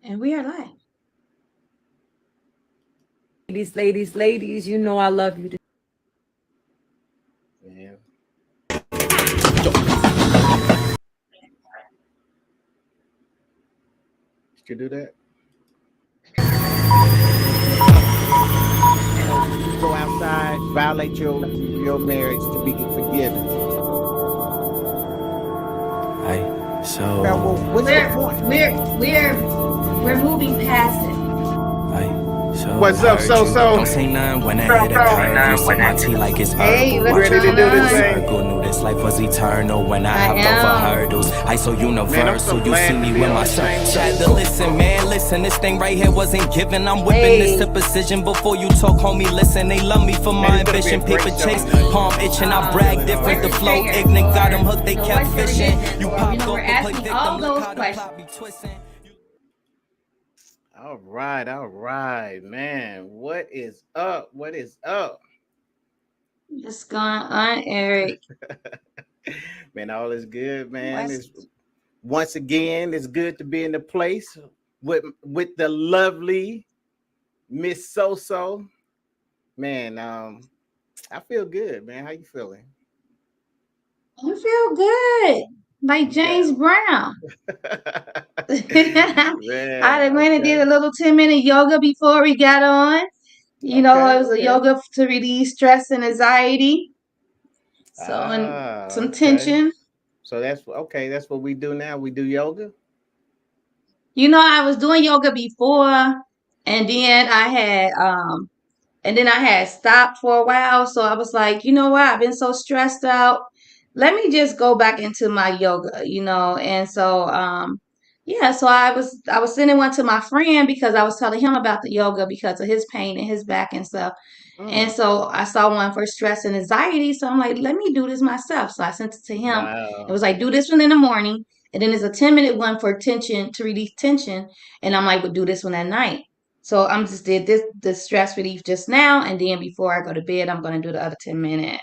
And we are live. Ladies, you know I love you. Man. Did you do that? You go outside, violate your marriage to be forgiven. Now, well, what's the point? We're moving past it. What's up, so? Don't say nothing when I hit a curve. You sip my tea like it's Hey, herbal. what's Watch Ready to it going do go this full on? thing? circle. Knew this life was eternal when I I hopped over am. hurdles. I so Man, I'm universal. so You glad see to me be with on my the same shirt. Had to listen, man. Listen, this thing right here wasn't given. I'm whipping Hey. this to precision. Before you talk, homie, listen. They love me for my Man, it's gonna be a ambition. great Paper show chase, tonight. palm itching. I brag different. The flow ignorant. Got them hooked. They So kept what's your fishing. religion? You Or, popped we're off and play asking all victim. Look those how the questions. plot be twisting. All right, man. What is up? What is up? What's going on, Eric? Man, all is good, man. What's It's once again, it's good to be in the place with the lovely Miss So. Man, I feel good, man. How you feeling? I feel good. Like You got James Brown. I man, done went and did okay. a little 10-minute yoga before we got on. You know, it Okay, was a okay. yoga to release stress and anxiety. So, and some Okay. tension. So that's okay. That's what we do now. We do yoga. You know, I was doing yoga before, and then I had stopped for a while. So I was like, you know what? I've been so stressed out. Let me just go back into my yoga, And so, yeah, so I was sending one to my friend because I was telling him about the yoga because of his pain in his back and stuff. And Mm, so I saw one for stress and anxiety. So I'm like, let me do this myself. So I sent it to him. It wow. was like, do this one in the morning. And then there's a 10-minute one for tension to release tension. And I'm like, we'll do this one at night. So I'm just did this the stress relief just now. And then before I go to bed, I'm gonna do the other 10-minute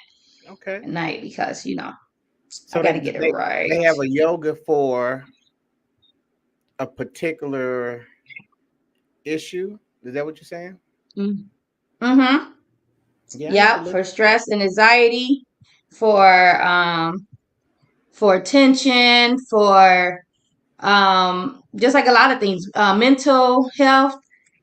Okay. at night because I So gotta get it right. they have a yoga for a particular issue. Is that what you're saying? Mm-hmm. Yeah, I need to Yep, look. for stress and anxiety, for for tension, for just like a lot of things, mental health.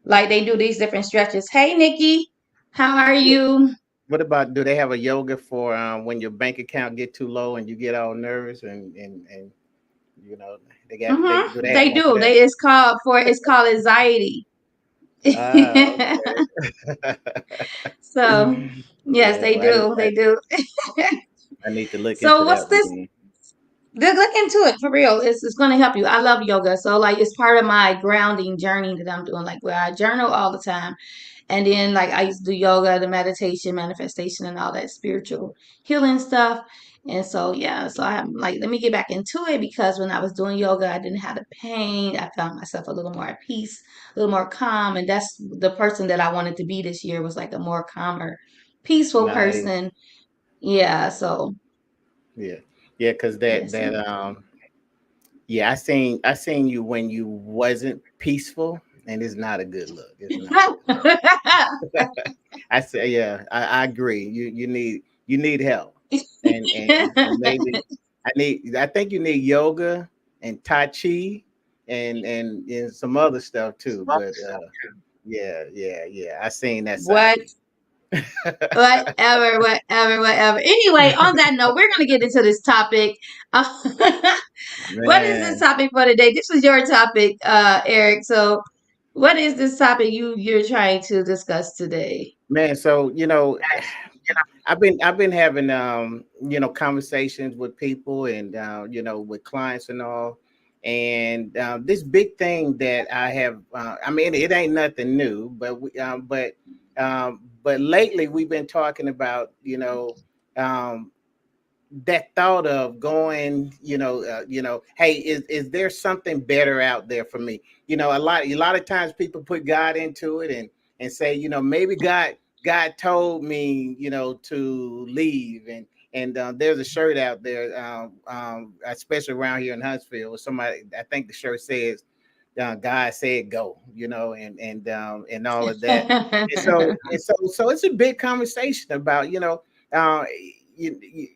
Like they do these different stretches. Hey, Nikki, how are you? What about do they have a yoga for when your bank account get too low and you get all nervous and you know they do they have They one for do. that? It's called anxiety. Ah, okay. So yes, Yeah, they well, do. They do. I need to look So into what's that one this? then. Look into it for real. It's going to help you. I love yoga. So like it's part of my grounding journey that I'm doing. Like where I journal all the time. And then like I used to do yoga, the meditation, manifestation, and all that spiritual healing stuff. And so yeah, so I'm like, let me get back into it because when I was doing yoga, I didn't have the pain. I found myself a little more at peace, a little more calm. And that's the person that I wanted to be this year was like a more calmer, peaceful Nice. person. Yeah. So Yeah. Yeah, because yes. yeah, I seen you when you wasn't peaceful and it's not a good look. It's not. I say yeah, I agree. You need help. And maybe I think you need yoga and Tai Chi and some other stuff too. But yeah. I seen that side What? of you. Whatever. Anyway, on that note, we're going to get into this topic. Uh, what is this Man. topic for today? This was your topic, Eric. So, what is this topic you're trying to discuss today? Man, so I've been having conversations with people and with clients and all, and this big thing that I have. I mean, it ain't nothing new, but lately we've been talking about um, that thought of going, hey, is there something better out there for me? A lot of times people put God into it and say, maybe God told me, to leave and there's a shirt out there, especially around here in Huntsville. Somebody, I think the shirt says, God said go, and all of that. And so it's a big conversation about, uh, you,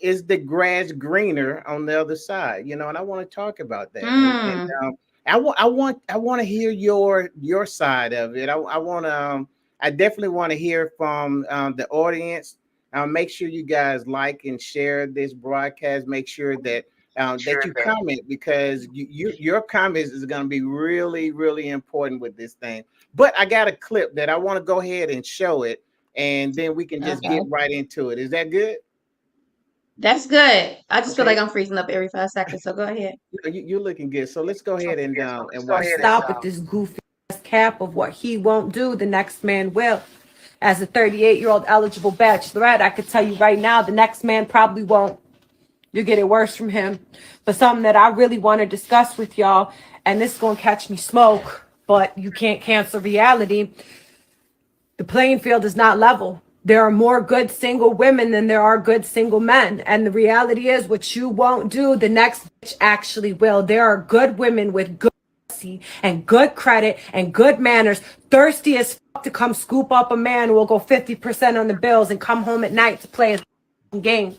is the grass greener on the other side, and I want to talk about that. And Hmm. I want to hear your side of it. I definitely want to hear from the audience. Make sure you guys like and share this broadcast. Make sure that you comment, because your comments is going to be really, really important with this thing. But I got a clip that I want to go ahead and show it, and then we can just Okay. get right into it. Is that good? That's good. I just feel like Okay. I'm freezing up every 5 seconds. So go ahead. You're looking good. So let's go ahead and watch this. Stop with this goofy ass cap of what he won't do, the next man will. As a 38-year-old eligible bachelorette, I could tell you right now, the next man probably won't. You get it worse from him. But something that I really want to discuss with y'all, and this is going to catch me smoke, but you can't cancel reality. The playing field is not level. There are more good single women than there are good single men. And the reality is, what you won't do, the next bitch actually will. There are good women with good pussy and good credit and good manners, thirsty as fuck to come scoop up a man who will go 50% on the bills and come home at night to play his game.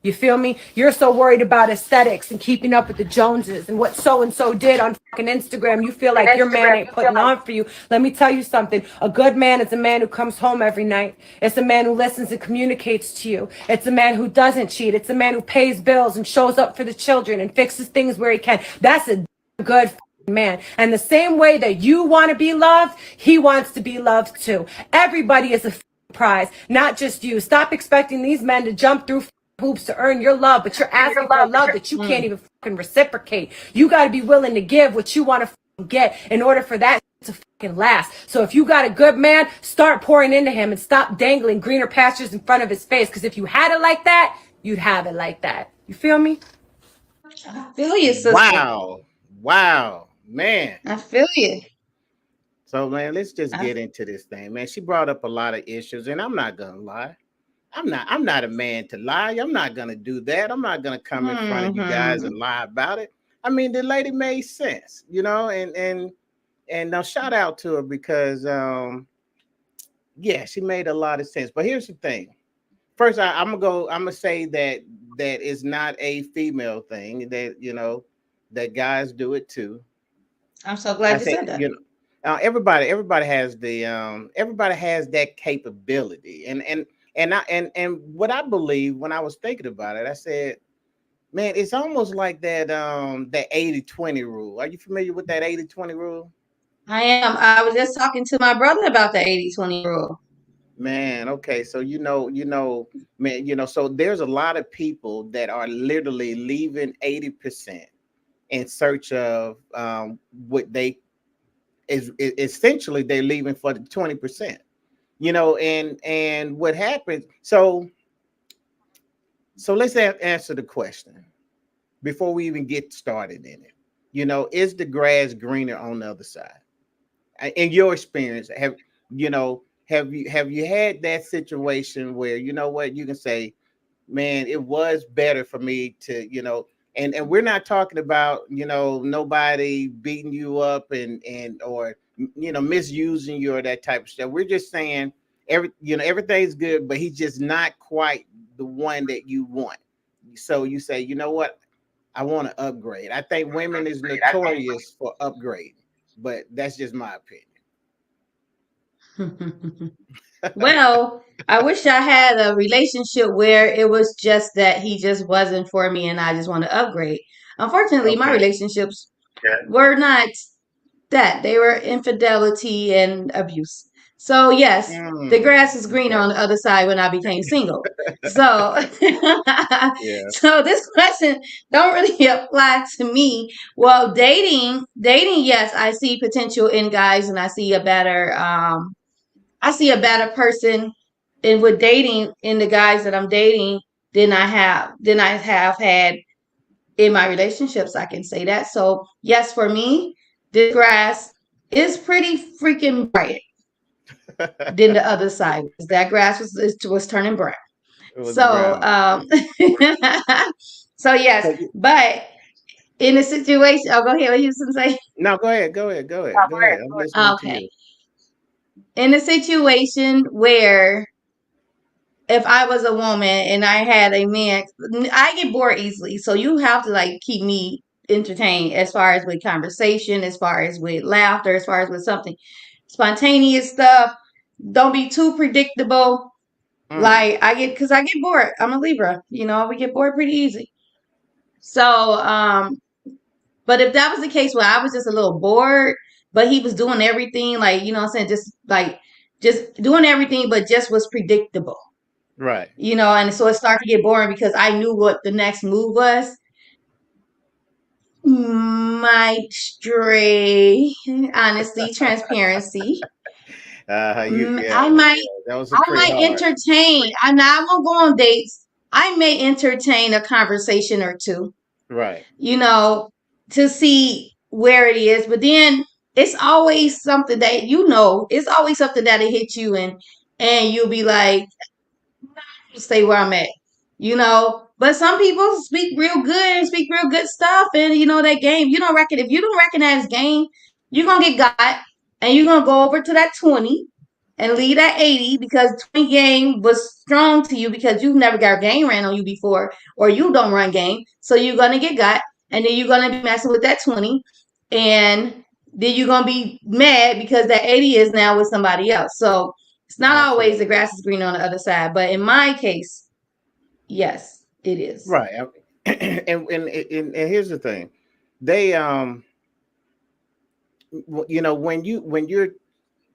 You feel me? You're so worried about aesthetics and keeping up with the Joneses and what so and so did on fucking Instagram. You feel like your man ain't putting on for you. Let me tell you something. A good man is a man who comes home every night. It's a man who listens and communicates to you. It's a man who doesn't cheat. It's a man who pays bills and shows up for the children and fixes things where he can. That's a good man. And the same way that you want to be loved, he wants to be loved too. Everybody is a prize, not just you. Stop expecting these men to jump through hoops to earn your love, but you're asking for love that you can't even fucking reciprocate. You got to be willing to give what you want to get in order for that to fucking last. So if you got a good man, start pouring into him and stop dangling greener pastures in front of his face. Because if you had it like that, you'd have it like that. You feel me? I feel you, sister. Wow, man. I feel you. So man, let's just I, get into this thing, man. She brought up a lot of issues, and I'm not gonna lie. I'm not a man to lie. I'm not gonna do that. I'm not gonna come in front of you guys hmm and lie about it. I mean, the lady made sense, and now shout out to her, because yeah, she made a lot of sense. But here's the thing. First, I'm gonna say that is not a female thing. That guys do it too. I'm so I glad you say, said that. everybody has that capability, and what I believe, when I was thinking about it, I said, man, it's almost like that 80-20 rule. Are you familiar with that 80-20 rule? I am. I was just talking to my brother about the 80-20 rule. Man, okay, so man, so there's a lot of people that are literally leaving 80% in search of what they essentially they're leaving for the 20%. And what happens, so let's answer the question before we even get started in it. Is the grass greener on the other side? In your experience, have you had that situation where, what, you can say, man, it was better for me to, and we're not talking about, nobody beating you up or misusing you or that type of stuff. We're just saying everything's good, but he's just not quite the one that you want. So you say, you know what, I want to upgrade. I think women is notorious for upgrade, but that's just my Well, I wish I had a relationship where it was just that he just wasn't for me and I just want to upgrade. Unfortunately, my opinion. relationships were not that. They were infidelity and abuse. So, yes, the grass is greener Okay. on the other side when I became single. So, Yeah. so this question don't really apply to me. Well, dating, yes, I see potential in guys and I see a better person in with dating in the guys that I'm dating than I have had in my relationships. I can say that. So yes, for me, this grass is pretty freaking bright than the other side. That grass was turning brown. It was So brown. so yes, So but in a situation. Oh, go ahead. What you was say? No, go ahead. Go ahead. Go ahead. Go ahead. I'm listening to Okay. you. In a situation where if I was a woman and I had a man, I get bored easily. So you have to like keep me entertained as far as with conversation, as far as with laughter, as far as with something spontaneous stuff. Don't be too predictable. Mm, Like because I get bored. I'm a Libra. We get bored pretty easy. So, but if that was the case where I was just a little bored, but he was doing everything, like, what I'm saying, just doing everything, but just was predictable. right. And so it started to get boring because I knew what the next move was. Might stray, honesty, transparency. Yeah, I might, that was a I pretty might hard. entertain. I won't go on dates. I may entertain a conversation or two, Right. you know, to see where it is. But then it's always something that it's always something that'll hit you and you'll be like, stay where I'm at, But some people speak real good and speak real good stuff, and that game. If you don't recognize game, you're gonna get got, and you're gonna go over to that 20 and leave that 80 because 20 game was strong to you because you've never got a game ran on you before, or you don't run game, so you're gonna get got, and then you're gonna be messing with that 20, and then you're gonna be mad because that 80 is now with somebody else. So it's not always the Absolutely. grass is green on the other side, but in my case, yes, it is. Right. And here's the thing. They when you're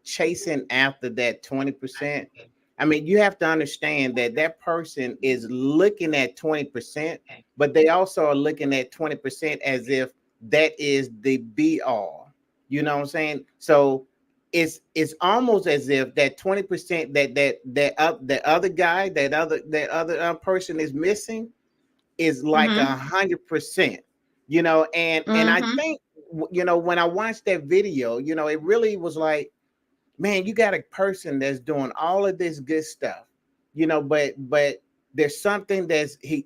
chasing after that 20%, I mean, you have to understand that that person is looking at 20%, but they also are looking at 20% as if that is the be all. You know what I'm saying? So it's almost as if that 20% that other guy, that other person is missing is like Mm-hmm. 100%. And I Mm-hmm. think when I watched that video, it really was like, man, you got a person that's doing all of this good stuff, but there's something that's I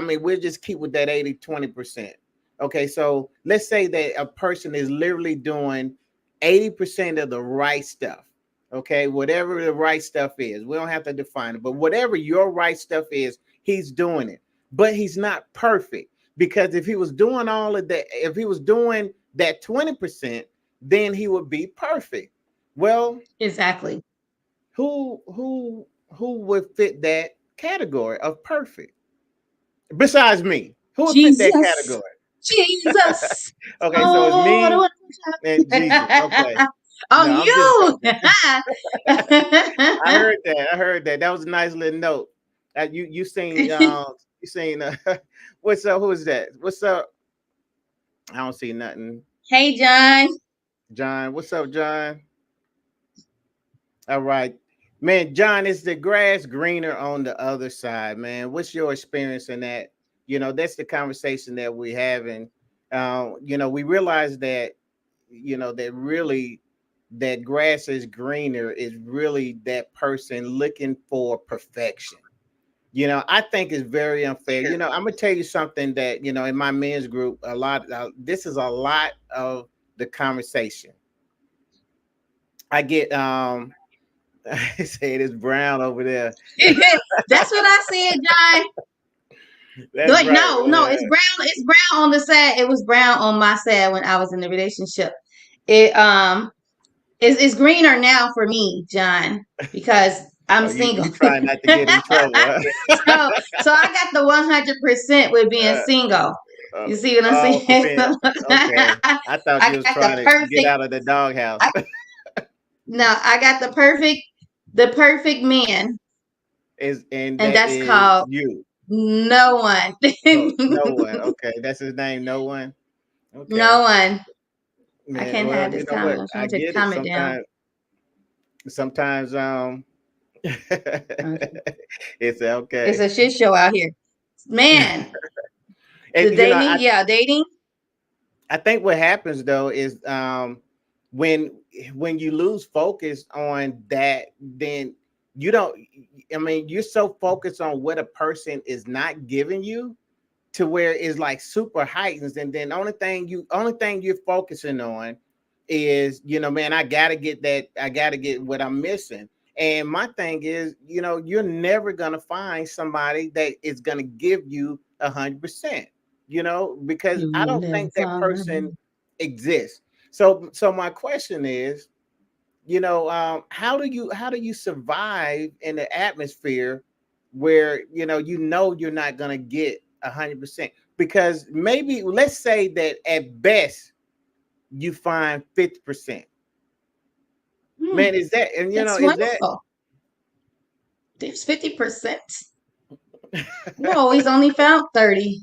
mean, we'll just keep with that 80-20%. Okay, so let's say that a person is literally doing 80% of the right stuff. Okay, whatever the right stuff is, we don't have to define it, but whatever your right stuff is, he's doing it. But he's not perfect, because if he was doing all of that, if he was doing that 20%, then he would be perfect. Well, Exactly. who would fit that category of perfect besides me? Who would fit that Jesus. category? Jesus. Okay, so it's Oh, me and Jesus. Okay. oh, No, I'm just you. joking. I heard that. I heard that. That was a nice little note. You seen what's up? Who is that? What's up? I don't see nothing. Hey, John. John, what's up, John? All right. Man, John, is the grass greener on the other side, man? What's your experience in that? That's the conversation that we're having. We realize that, that really that grass is greener is really that person looking for perfection. I think it's very unfair. I'm gonna tell you something that, in my men's group, this is a lot of the conversation. I get I say it is brown over there. That's what I said, John. That's Like, right. no, no, it's brown. It's brown on the side. It was brown on my side when I was in the relationship. It it's greener now for me, John, because I'm Oh, you single. you trying not to get in trouble, huh? so so I got the 100% with being uh, single. uh, You see what I'm oh, for saying? being okay. I thought you I was got the trying to get perfect. out of the doghouse. I, no, I got the perfect man, And and that that's is called you. no one. No one. Okay, that's his name. No one. Okay, No one. I man. can't Well, have you this know what? comment. I'm trying I to take get the it. comment down. Sometimes Okay. it's It's okay. a shit show out here. Man, And the dating, yeah, dating. I think what happens though is when you lose focus on that, then you don't. I mean, you're so focused on what a person is not giving you to where it's like super heightened, and then only thing you're focusing on is, man, I gotta get what I'm missing. And my thing is, you're never gonna find somebody that is gonna give you 100%, because I You don't live think that on. person exists. So my question is, how do you survive in the atmosphere where you're not gonna get 100%? Because maybe let's say that at best you find 50%. Hmm, Man, is that, and that's is that wonderful. There's 50%. No, he's only found 30.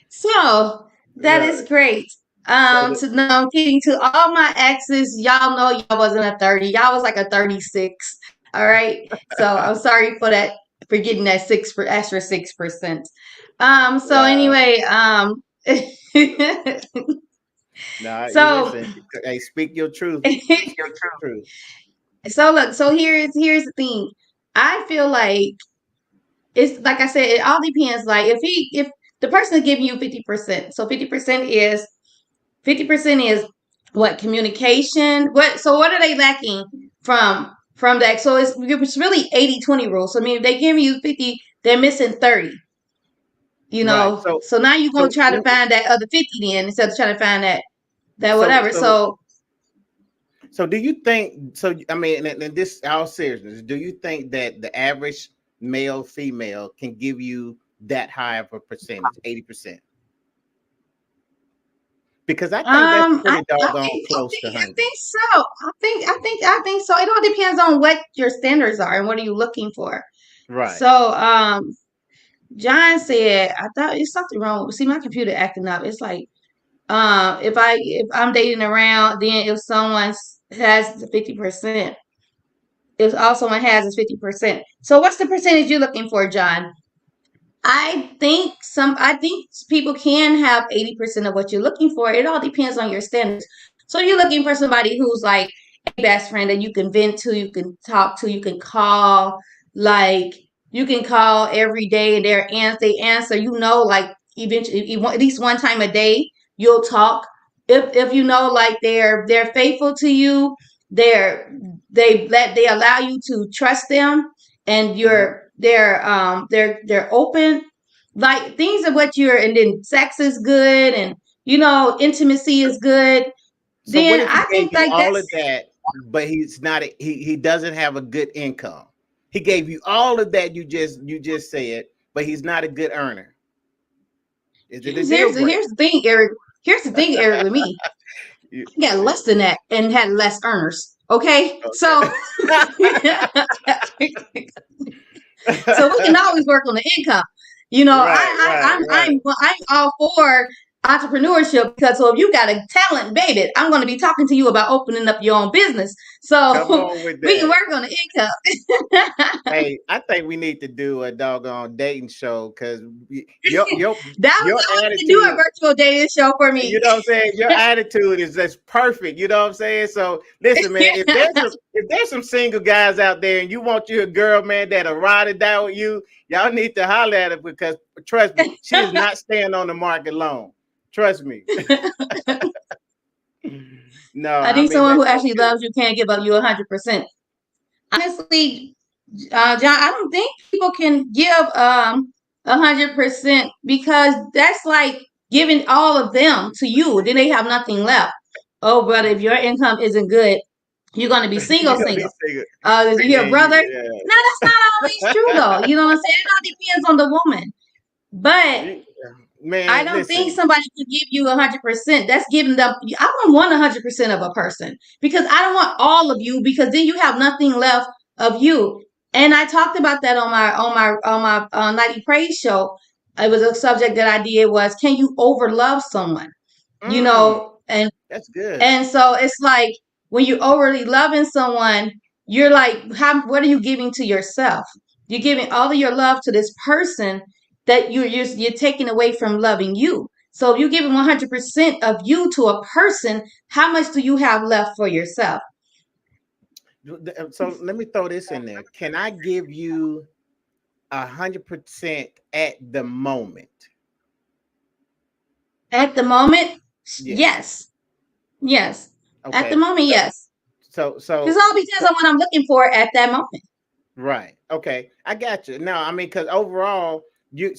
So that is right? great. So the, To know, getting to all my exes, y'all know y'all wasn't a 30. Y'all was like a 36. All right. So I'm sorry for that, for getting that extra 6%. So wow. anyway, Nah, you so listen. Hey, speak your truth. Speak your truth. so look, so here's the thing. I feel like it's like I said, it all depends. Like if the person is giving you 50%, so 50% is what, communication. What are they lacking from that? So it's really 80-20 rule. So I mean, if they give you 50, they're missing 30. Right. So So now you're gonna so try to find that other 50 then, instead of trying to find that so whatever. so So so do you think, so I mean, in this all seriousness, do you think that the average male female can give you that high of a percentage, 80%? Because I think that's pretty doggone close to I 100. think so. I think so. It all depends on what your standards are and what are you looking for. Right. So John said, I thought it's something wrong. See, my computer acting up. It's like, if I'm dating around, then if someone has the 50%, if all someone has is 50%. So what's the percentage you're looking for, John? I think people can have 80% of what you're looking for. It all depends on your standards. So you're looking for somebody who's like a best friend that you can vent to, you can talk to, you can call, like you can call every day and they answer, like eventually at least one time a day you'll talk. If like they're faithful to you, they're they allow you to trust them, and Mhm. they're open, like things of what you're, and then sex is good, and intimacy So, is good, so what then if he I gave think you like all that's of that, but he's not he doesn't have a good income? He gave you all of that you just said, but he's not a good earner. Is it a deal breaker? here's the thing, Eric. Here's the thing, Eric, with me. You- I got less than that and had less earners. Okay. So so we can always work on the income. Right, right, right. I'm all for entrepreneurship, because so if you got a talent, baby, I'm going to be talking to you about opening up your own business. Come So on with we can that. work on the income. Hey, I think we need to do a doggone dating show because your your That your I want you to do a attitude, virtual dating show for me. you know what I'm saying? Your attitude is just perfect. You know what I'm saying? So listen, man, if there's some single guys out there and you want you a girl, man, that'll ride it down with you, y'all need to holler at her, because trust me, she is not staying on the market long. Trust me. No, I I think mean someone who that's actually good. loves you can't give up you 100%. Honestly, John, I don't think people can give 100%, because that's like giving all of them to you. Then they have nothing left. Oh, brother, if your income isn't good, you're gonna be single, You know, be single. single. You're a brother. Yeah. No, that's not always true though. You know what I'm saying? It all depends on the woman. But I Man, don't think listen. somebody can give you 100%. That's giving them. I don't want 100% of a person, because I don't want all of you, because then you have nothing left of you. And I talked about that on my nightly praise show. It was a subject that I did was, can you overlove someone? Mm, And that's good. so it's like, when you're overly loving someone, you're like, what are you giving to yourself? You're giving all of your love to this person that you're taking away from loving you. So if you're giving 100% of you to a person, how much do you have left for yourself? So let me throw this in there. Can I give you 100% at the moment? At the moment, Yeah. yes. Yes. At the Okay. moment, yes. Because So all depends on what I'm looking for at that moment. right. Okay. I got you. No, I mean, because overall, you're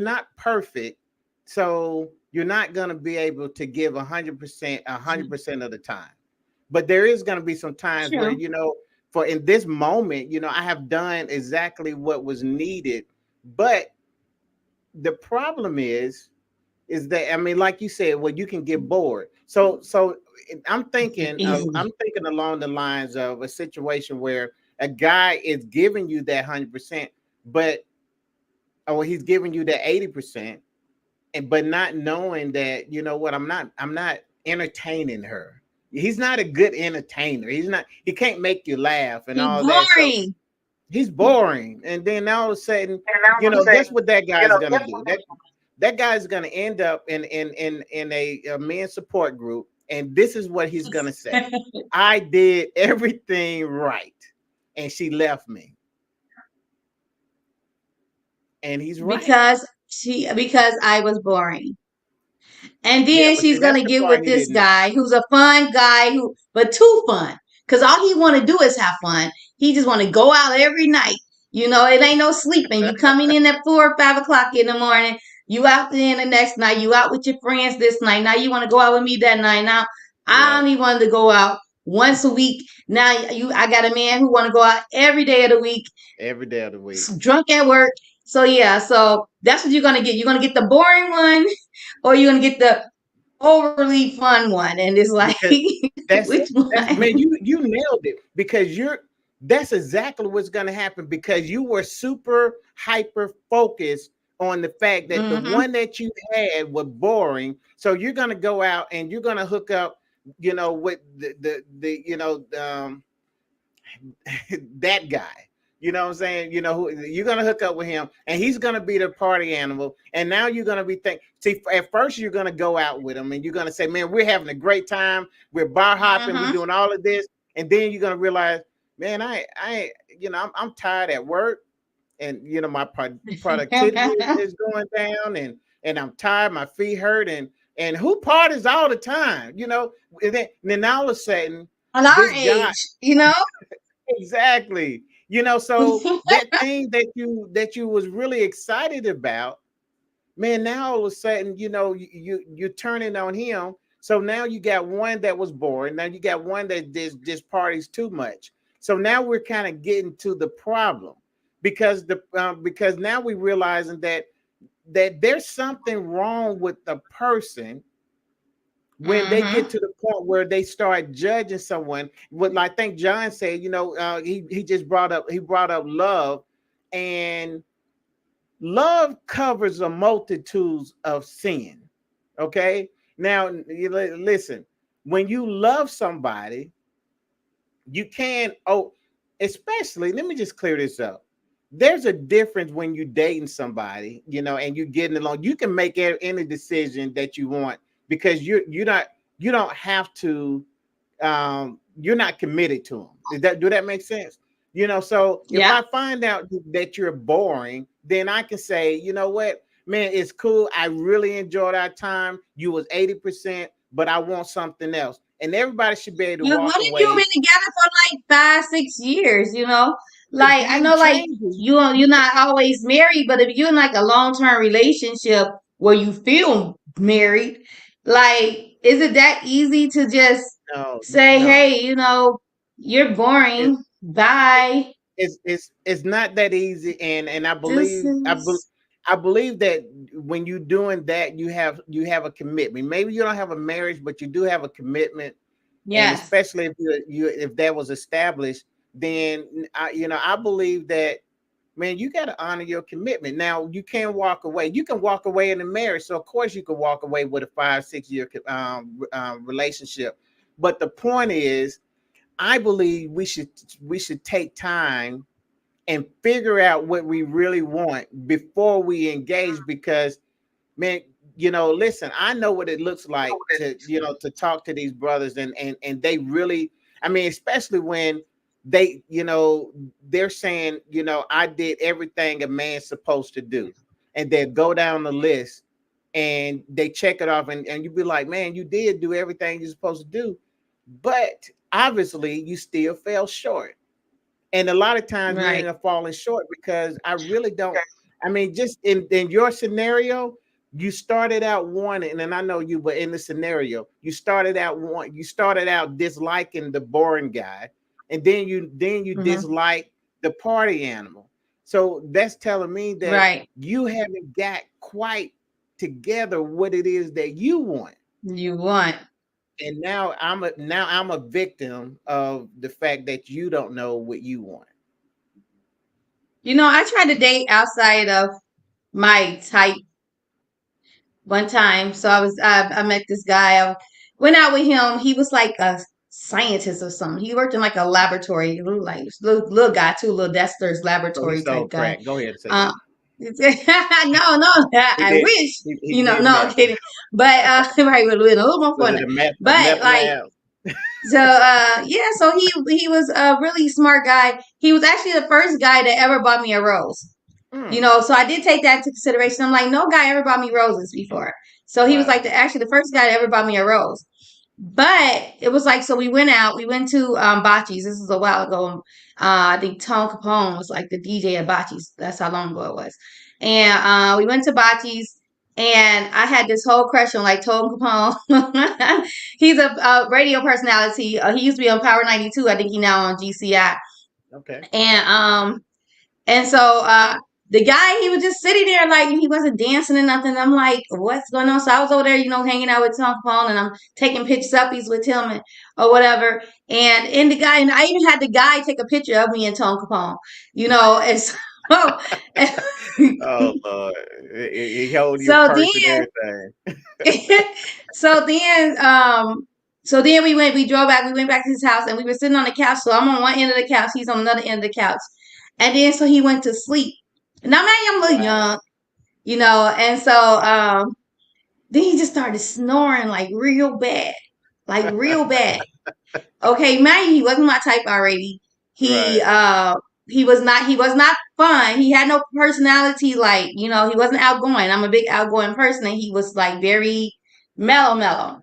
not perfect, so you're not gonna be able to give 100%, 100% of the time. But there is gonna be some times where True. for in this moment, I have done exactly what was needed. But the problem is that, I mean, like you said, well, you can get bored. So I'm Easily. thinking along the lines of a situation where a guy is giving you that 100%, but or he's giving you that 80%, and but not knowing that, what, I'm not entertaining her. He's not a good entertainer. He can't make you laugh and He all that. So boring. he's boring. And then all of a sudden, guess what that guy's gonna do? That guy's gonna end up in a men's support group, and this is what he's gonna say: I did everything right, and she left me. And he's right. because I was boring. And Yeah, then but she's see, that's gonna the get part with he this didn't know. guy who's a fun guy but too fun. Cause all he want to do is have fun. He just want to go out every night. It ain't no sleeping. You coming in at 4 or 5 o'clock in the morning. You out there the next night. You out with your friends this night. Now you want to go out with me that night. Now I Yep. only wanted to go out once a week. Now I got a man who want to go out every day of the week, Every day of the week. drunk at work. So yeah, so that's what you're gonna get. You're gonna get the boring one, or you're gonna get the overly fun one, and it's like Because which that's one? man, you nailed it, because that's exactly what's going to happen, because you were super hyper focused on the fact that the Mm-hmm. one that you had was boring. So you're going to go out and you're going to hook up, with the that guy. You know what I'm saying? You're gonna hook up with him, and he's gonna be the party animal. And now you're gonna be see, at first you're gonna go out with him, and you're gonna say, "Man, we're having a great time. We're bar hopping. We're Mm-hmm. doing all of this." And then you're gonna realize, "Man, I'm tired at work, and my productivity is going down, and I'm tired. My feet hurt, and who parties all the time? And then all of a sudden, On our this guy. age. Exactly. So that thing that you was really excited about, man, now all of a sudden, you're turning on him. So now you got one that was boring. Now you got one that just parties too much. So now we're kind of getting to the problem, because now we're realizing that there's something wrong with the person when they Mm-hmm. get to the point where they start judging someone. What I think John said, he just brought up love, and love covers a multitude of sin. Okay, now listen, when you love somebody, you can, especially, let me just clear this up. There's a difference when you're dating somebody, and you're getting along. You can make any decision that you want, because you don't have to, you're not committed to them. Do that make sense? So if Yeah. I find out that you're boring, then I can say, you know what, man, it's cool. I really enjoyed our time. You was 80%, but I want something else. And everybody should be able to But walk what if you've away. been together for like 5, 6 years? Like I Then know, like changes. you're not always married, but if you're in like a long-term relationship where you feel married, like is it that easy to just No, say, no. hey, you're It, boring, bye? it's not that easy, and I This believe is I believe that when you're doing that, you have a commitment. Maybe you don't have a marriage, but you do have a commitment. And yes. especially if that was established, then I believe that, man, you got to honor your commitment. Now you can walk away. You can walk away in a marriage, so of course you can walk away with a 5, 6 year relationship. But the point is, I believe we should take time and figure out what we really want before we engage, because, man, listen, I know what it looks like to talk to these brothers, and they really, I mean, especially when they're saying, I did everything a man's supposed to do. and they go down the list and they check it off, and you be like, man, you did do everything you're supposed to do, but obviously you still fell short. And a lot of times you Right. end up falling short because I really don't. I mean, just in your scenario, you started out wanting, and I know you, but in the scenario, you started out disliking the boring guy, and then you Mhm. dislike the party animal. So that's telling me that Right. you haven't got quite together what it is that you want. You want. And now I'm a victim of the fact that you don't know what you want. You know, I tried to date outside of my type one time. So I met this guy. I went out with him. He was like a scientist or something. He worked in like a laboratory. He looked like little guy too, little Dexter's So he laboratory type sold guy. crack. Go ahead and say Uh, that. no, He I did. wish. He No, did I'm meth. kidding. But right, would have been a little more Was fun. it a meth But like, lab? so yeah, so he was a really smart guy. He was actually the first guy that ever bought me a rose. You Hmm. know, so I did take that into consideration. I'm like, no guy ever bought me roses before. So he was Wow. like actually the first guy that ever bought me a rose. But it was like, so we went out, we went to Bocce's. This is a while ago. I think Tone Capone was like the DJ at Bocce's. That's how long ago it was. And we went to Bocce's, and I had this whole crush on like Tone Capone. He's a radio personality. He used to be on Power 92. I think he now on GCI. Okay. And so the guy, he was just sitting there like he wasn't dancing or nothing. I'm like, what's going on? So I was over there, you know, hanging out with Tom Capone, and I'm taking pictures uppies with him or whatever. And I even had the guy take a picture of me and Tom Capone, you know, and so Oh Lord, he held your so purse and then everything. so then we drove back, we went back to his house, and we were sitting on the couch. So I'm on one end of the couch, he's on another end of the couch. And then so he went to sleep. Now man, I'm a little young, you know, and so then he just started snoring like real bad. Like real bad. Okay, man, he wasn't my type already. He Right. he was not fun. He had no personality, like, you know, he wasn't outgoing. I'm a big outgoing person, and he was like very mellow.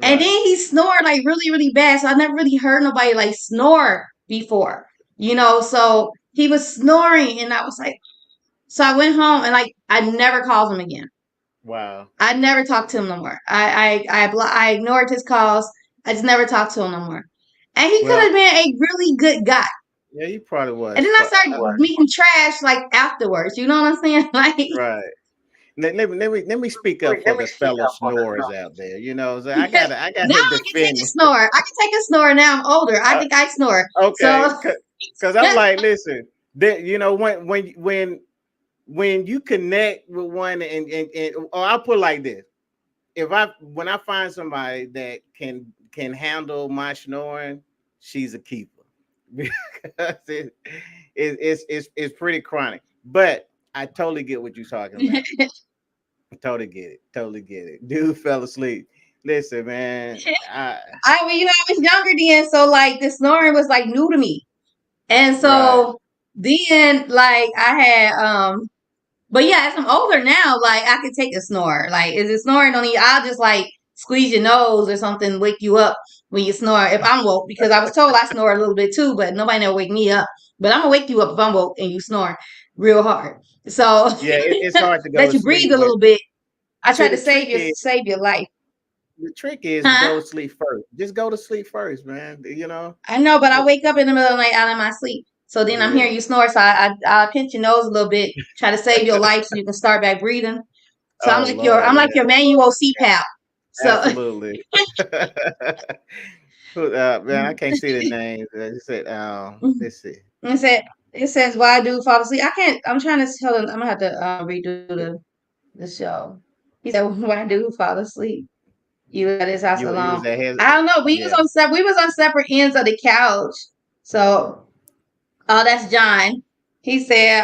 And Right. then he snored like really, really bad. So I never really heard nobody like snore before, you know. So he was snoring, and I was like, so I went home, and like I never called him again. Wow. I never talked to him no more. I ignored his calls. I just never talked to him no more. And he could Well, have been a really good guy. yeah, he probably was. And then I started meeting trash like afterwards. You know what I'm saying? Like, Right. Let me speak up for the fellow snorers out there. You know, so I now gotta I can take defend a you. snore. I can take a snore now. I'm older. I think I snore. Okay, So because I'm like, listen, that you know when you connect with one and or I'll put it like this: when I find somebody that can handle my snoring, she's a keeper because it's pretty chronic. But I totally get what you're talking about. Totally get it. Totally get it. Dude fell asleep. Listen, man. I mean, you know, I was younger then, so like the snoring was like new to me. And Right. so then like I had but yeah, as I'm older now, like I could take a snore. Like, is it snoring on you? I'll just like squeeze your nose or something, wake you up when you snore. If I'm woke, because I was told I snore a little bit too, but nobody never wake me up. But I'm gonna wake you up if I'm woke and you snore real hard. So Yeah, it's hard to go that to you breathe sleep a when. little bit. I try See, to save your life. the trick is to Huh? go to sleep first. Just go to sleep first, man. You know. I know, but I wake up in the middle of the night out of my sleep. So then I'm Yeah, hearing you snore. So I pinch your nose a little bit, try to save your life so you can start back breathing. So oh Lord, I'm like your manual CPAP. So absolutely. Man, I can't see the names. I just said, let's see. it says why do fall asleep. I can't. I'm trying to tell them. I'm gonna have to redo the show. He said why do fall asleep. You at his house You was alone. ahead. I don't know. Yeah. We was on separate ends of the couch. So that's John. He said,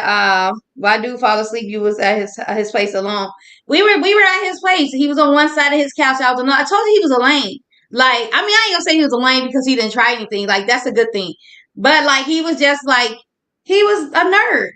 why do fall asleep? You was at his place alone. We were at his place. He was on one side of his couch. I was on. I told you he was a lame. Like, I mean, I ain't gonna say he was a lame because he didn't try anything. Like, that's a good thing. But like, he was just like, he was a nerd.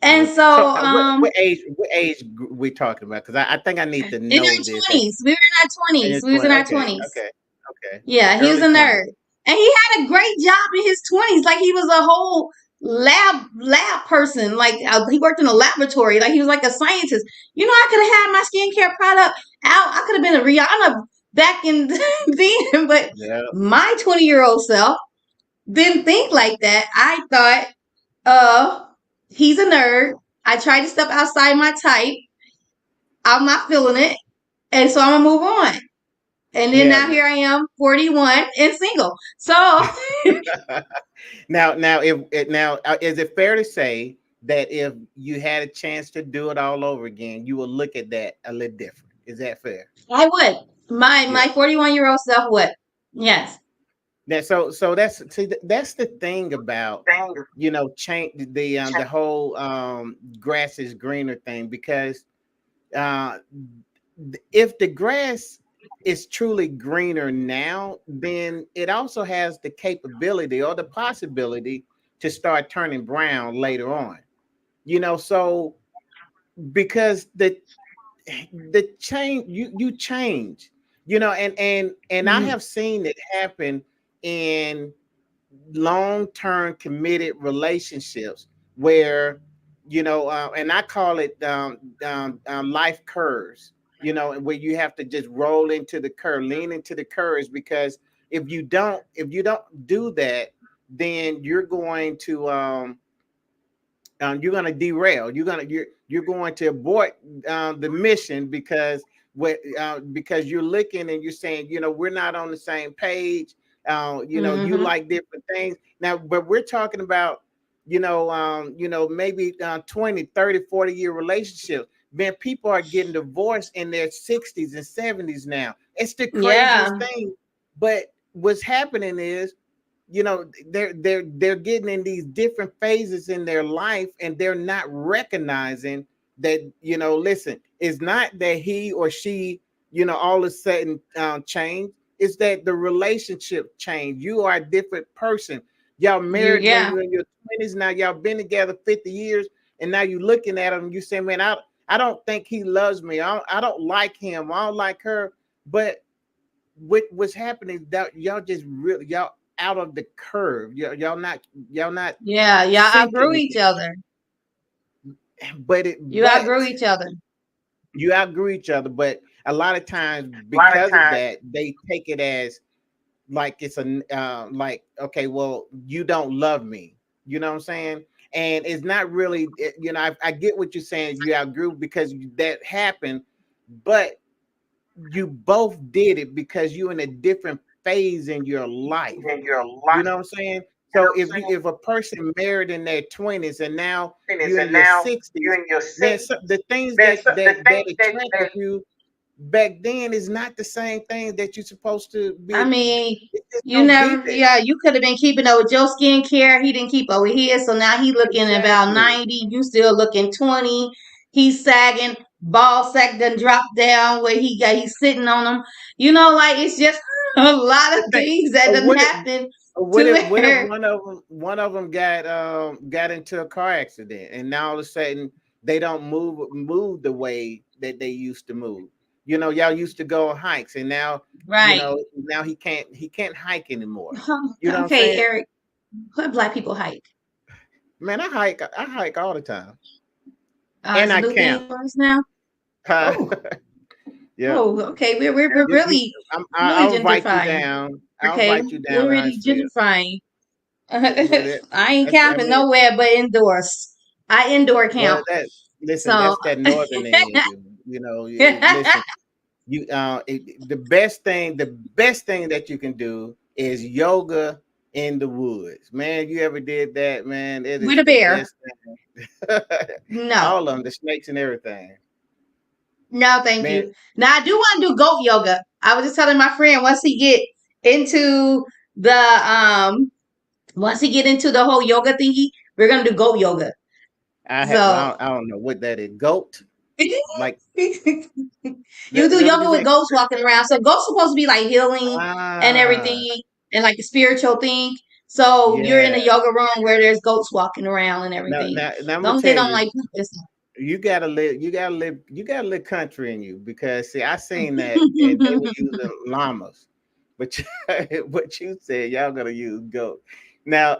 And so So what age we talking about? Because I think I need to in know our this. 20s, we were in our And 20s. it's We was in our okay, 20s. okay, okay. Yeah, he was Early a 20s. nerd. And he had a great job in his 20s. Like he was a whole lab person. Like he worked in a laboratory. Like he was like a scientist. You know, I could have had my skincare product out. I could have been a Rihanna back in then, but Yeah. my 20-year-old self didn't think like that. I thought, he's a nerd. I tried to step outside my type. I'm not feeling it. And so I'm gonna move on. And then Yeah. now here I am, 41 and single. So Now, is it fair to say that if you had a chance to do it all over again, you would look at that a little different? Is that fair? I would. My Yeah. 41-year-old self would. Yes. That's the thing about change the whole grass is greener thing, because uh if the grass is truly greener now, then it also has the capability or the possibility to start turning brown later on. So because the change, you change, and I Mhm. have seen it happen in long-term committed relationships where and I call it life curves, where you have to just roll into the curve, lean into the curves, because if you don't do that, then you're going to derail. You're going to abort the mission, because you're looking and you're saying, we're not on the same page. You Mhm. like different things now, but we're talking about maybe 20, 30, 40-year relationships. Man, people are getting divorced in their 60s and 70s now. It's the craziest Yeah. thing. But what's happening is, they're getting in these different phases in their life, and they're not recognizing that, listen, it's not that he or she, all of a sudden change. It's that the relationship changed. You are a different person. Y'all married when Yeah. you're in your 20s. Now y'all been together 50 years, and now you're looking at him and you say, man, I don't think he loves me. I don't like him. I don't like her. But what's happening is that y'all out of the curve. Y'all not Yeah. Y'all outgrew sinking each it. other. But it You but outgrew each other. you outgrew each other. But a lot of times, because of that, they take it as like it's like, okay, well, you don't love me. You know what I'm saying? And it's not really. I get what you're saying. You outgrew because that happened, but you both did it because you're in a different phase in your life. You know what I'm saying? So if a person married in their 20s and now you're in your 60s, man, the things that attracted you back then is not the same thing that you're supposed to I be. mean, It just you don't be never, there. yeah, you could have been keeping up with your skincare. He didn't keep up with his. So now he looking about Exactly. 90. You still looking 20. He's sagging. Ball sack done dropped down where he's sitting on them. Like it's just a lot of The thing, things that done what if happen what to if what if where, one of them got into a car accident, and now all of a sudden they don't move the way that they used to move. Y'all used to go on hikes, and right. now he can't hike anymore. You know what I'm Okay, saying? Eric, what black people hike? Man, I hike all the time, It's and a I new thing camp. for us now. Oh, Yeah. oh, okay. We're You, really, really I'll invite you gentrifying. down. I'll Okay, invite you down we're to really Huntsville. gentrifying. Well, that, I ain't that's I camping mean, nowhere but indoors. I indoor well, camp. listen, So that's that northern in you. Listen, the best thing that you can do is yoga in the woods. Man, you ever did that, man? It with is a the bear. best thing. No, All of them, the snakes and everything. no, thank Man, you. Now I do want to do goat yoga. I was just telling my friend into the um once he get into the whole yoga thingy, we're gonna do goat yoga. So I don't know what that is. Goat? Like you is do that what you yoga with say? ghosts walking around. So ghosts supposed to be like healing and Ah, everything and like the spiritual thing. So you're in a Yeah. yoga room where there's goats walking around and Now, everything. now, now I'm gonna Don't they tell don't you, like this? you gotta live, you gotta live country in you because see, I seen that and they were using llamas, but what you said, y'all gonna use goat. Now,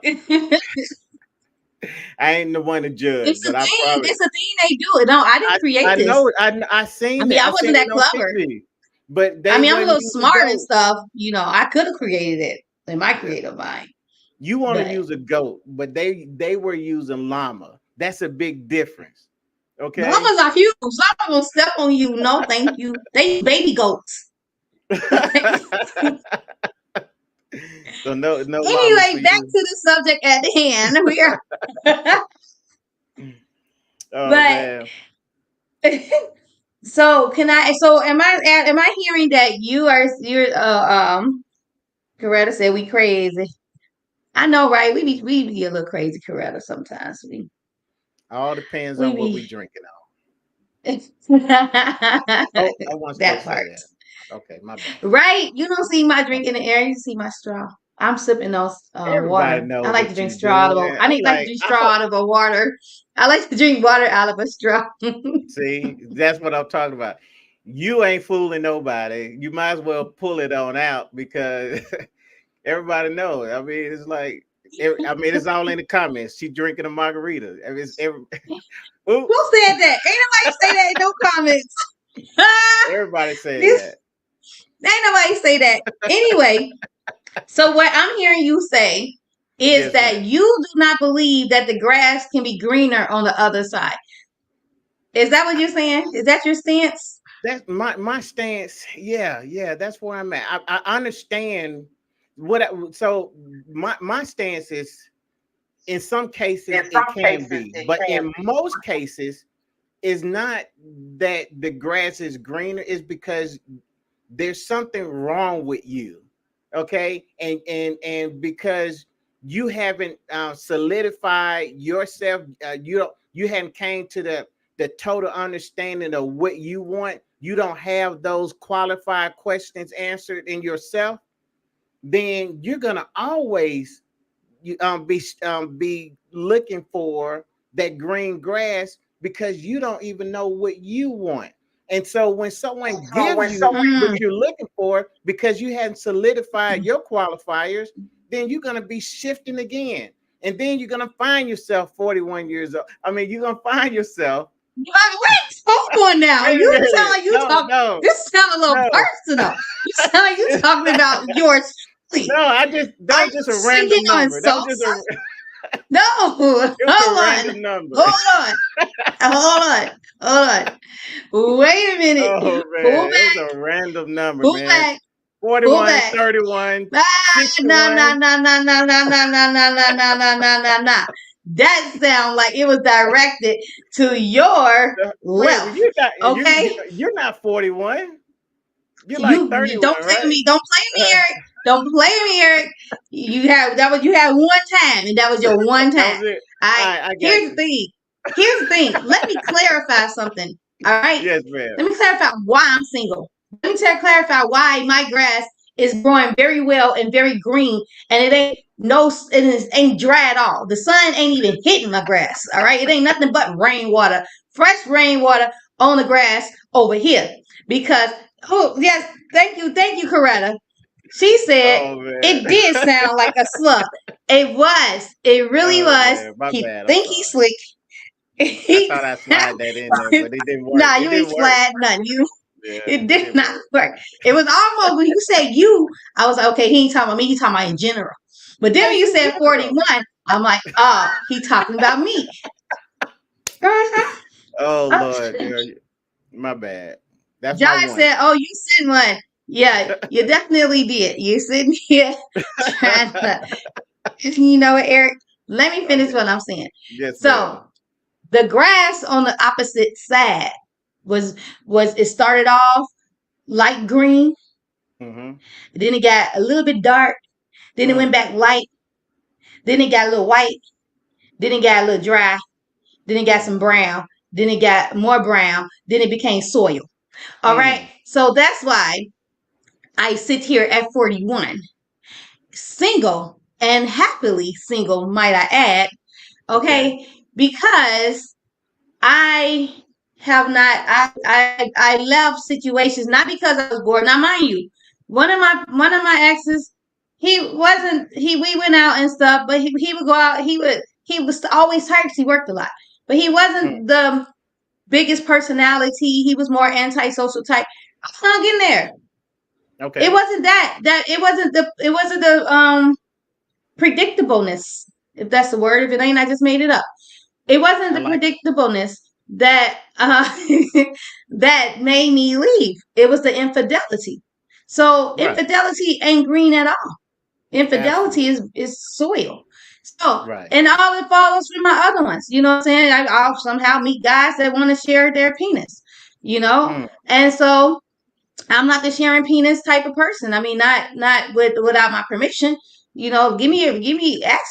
I ain't the one to judge, It's a but I thing. probably It's a thing they do. No, I didn't create I this. know I I seen mean, it. I I wasn't seen that it on clever. TV, but I they mean, I'm a wasn't little using smart and goat. stuff. I could have created it in my creative mind. You want to But use a goat, but they were using llama. That's a big difference. Okay. llamas are huge. Llamas gonna step on you. No, thank you. They baby goats. So no llamas for Anyway, back to you. the subject at hand. We are, Oh but man. so can I? So am I hearing that you're Coretta said we crazy. I know, right? We be a little crazy, Coretta. Sometimes All depends we on what we be drinking on. Oh, I wasn't that supposed to say part. that. Okay, my bad. Right? You don't see my My drink in bad. the air. You see my straw. I'm sipping those Everybody water. I know like to what drink you straw out of doing. I I'm need like to like, drink I straw hope. out of a water. I like to drink water out of a straw. See, that's what I'm talking about. You ain't fooling nobody. You might as well pull it on out because everybody knows. I mean, it's like, I mean, it's all in the comments. She drinking a margarita. I mean, Who oops, said that? Ain't nobody say that in no comments. everybody said This that. ain't nobody say that. Anyway, so what I'm hearing you say is Yes, that ma'am. you do not believe that the grass can be greener on the other side. Is that what you're saying? Is that your stance? That's my stance. Yeah, yeah, that's where I'm at. I understand what. So my stance is, in some cases it can be, but in most cases, it's not that the grass is greener. It's because there's something wrong with you, okay, and because you haven't solidified yourself, you haven't came to the total understanding of what you want. You don't have those qualified questions answered in yourself, then you're gonna always be looking for that green grass because you don't even know what you want. And so when someone gives you Mm. what you're looking for because you hadn't solidified your qualifiers, then you're going to be shifting again. And then you're going to find yourself 41 years old. I mean, you're going to find yourself. Wait, hold on now. Wait a You sound minute. like you No, talk. no, This sound a little no. personal. You sound like you talking about yours. No, that Are was you just a singing random on number. That was just salsa? a No. Hold it was a on. random number. Hold on. Hold on. Hold on. Wait a minute. Oh Pull man, it was back. a random number, Pull man. back. Pull 41, back. 31, No, no, 61. no, no, no, no, no, no, no, no, no, no, no, no, no. That sounds like it was directed to your Wait, well, left. you're not Okay? you're not 41. You're like You 31, don't play right? me. Don't play me, Eric. Don't play me, Eric. You had one time, and that was your one That time. was it. All All right. right, I got Here's the you. thing. Here's the thing. Let me clarify something. All right. Yes, ma'am. Let me clarify why I'm single. Let me clarify why my grass is growing very well and very green, and it ain't dry at all. The sun ain't even hitting my grass. All right. It ain't nothing but rainwater, fresh rainwater on the grass over here. Because yes, thank you, Coretta. She said Oh man. it did sound like a slur. It was. It really Oh was. man, my He bad. I'm think sorry. he's slick. I He thought I'd slide that in there, but it didn't work. nah, It you ain't didn't work. slide nothing. Yeah, It it did didn't not work. work. It was almost when you said you, I was like, okay, he ain't talking about me, he talking about in general. But then when That's you in said general. 41, I'm like, oh, he talking about me. Oh Lord, girl, my bad. That's my John one. said, oh, you sent one. Yeah, you definitely did. You sitting here trying to, you know what, Eric? Let me finish Okay. what I'm saying. Yes, ma'am. So the grass on the opposite side was it started off light green, Mm-hmm. then it got a little bit dark, then it went Mm. back light, then it got a little white, then it got a little dry, then it got some Mm. brown, then it got more brown, then it became soil. All right. Mm. So that's why I sit here at 41, single, and happily single, might I add. Okay, because I have not. I left situations not because I was bored. Now, mind you, one of my exes, he wasn't. We went out and stuff, but he would go out. He was always tired because he worked a lot, but he Mm, wasn't the biggest personality. He was more antisocial type. I hung in there. It okay. wasn't that it wasn't the predictableness, if that's the word. If it ain't, I just made it up. It wasn't I the like it. predictableness that that made me leave. It was the infidelity. So Right. infidelity ain't green at all. Infidelity Absolutely. is soil. So, Right. and all it follows from my other ones. You know what I'm saying? I'll somehow meet guys that want to share their penis. Mm, And so I'm not the sharing penis type of person. I mean, not without my permission. Ask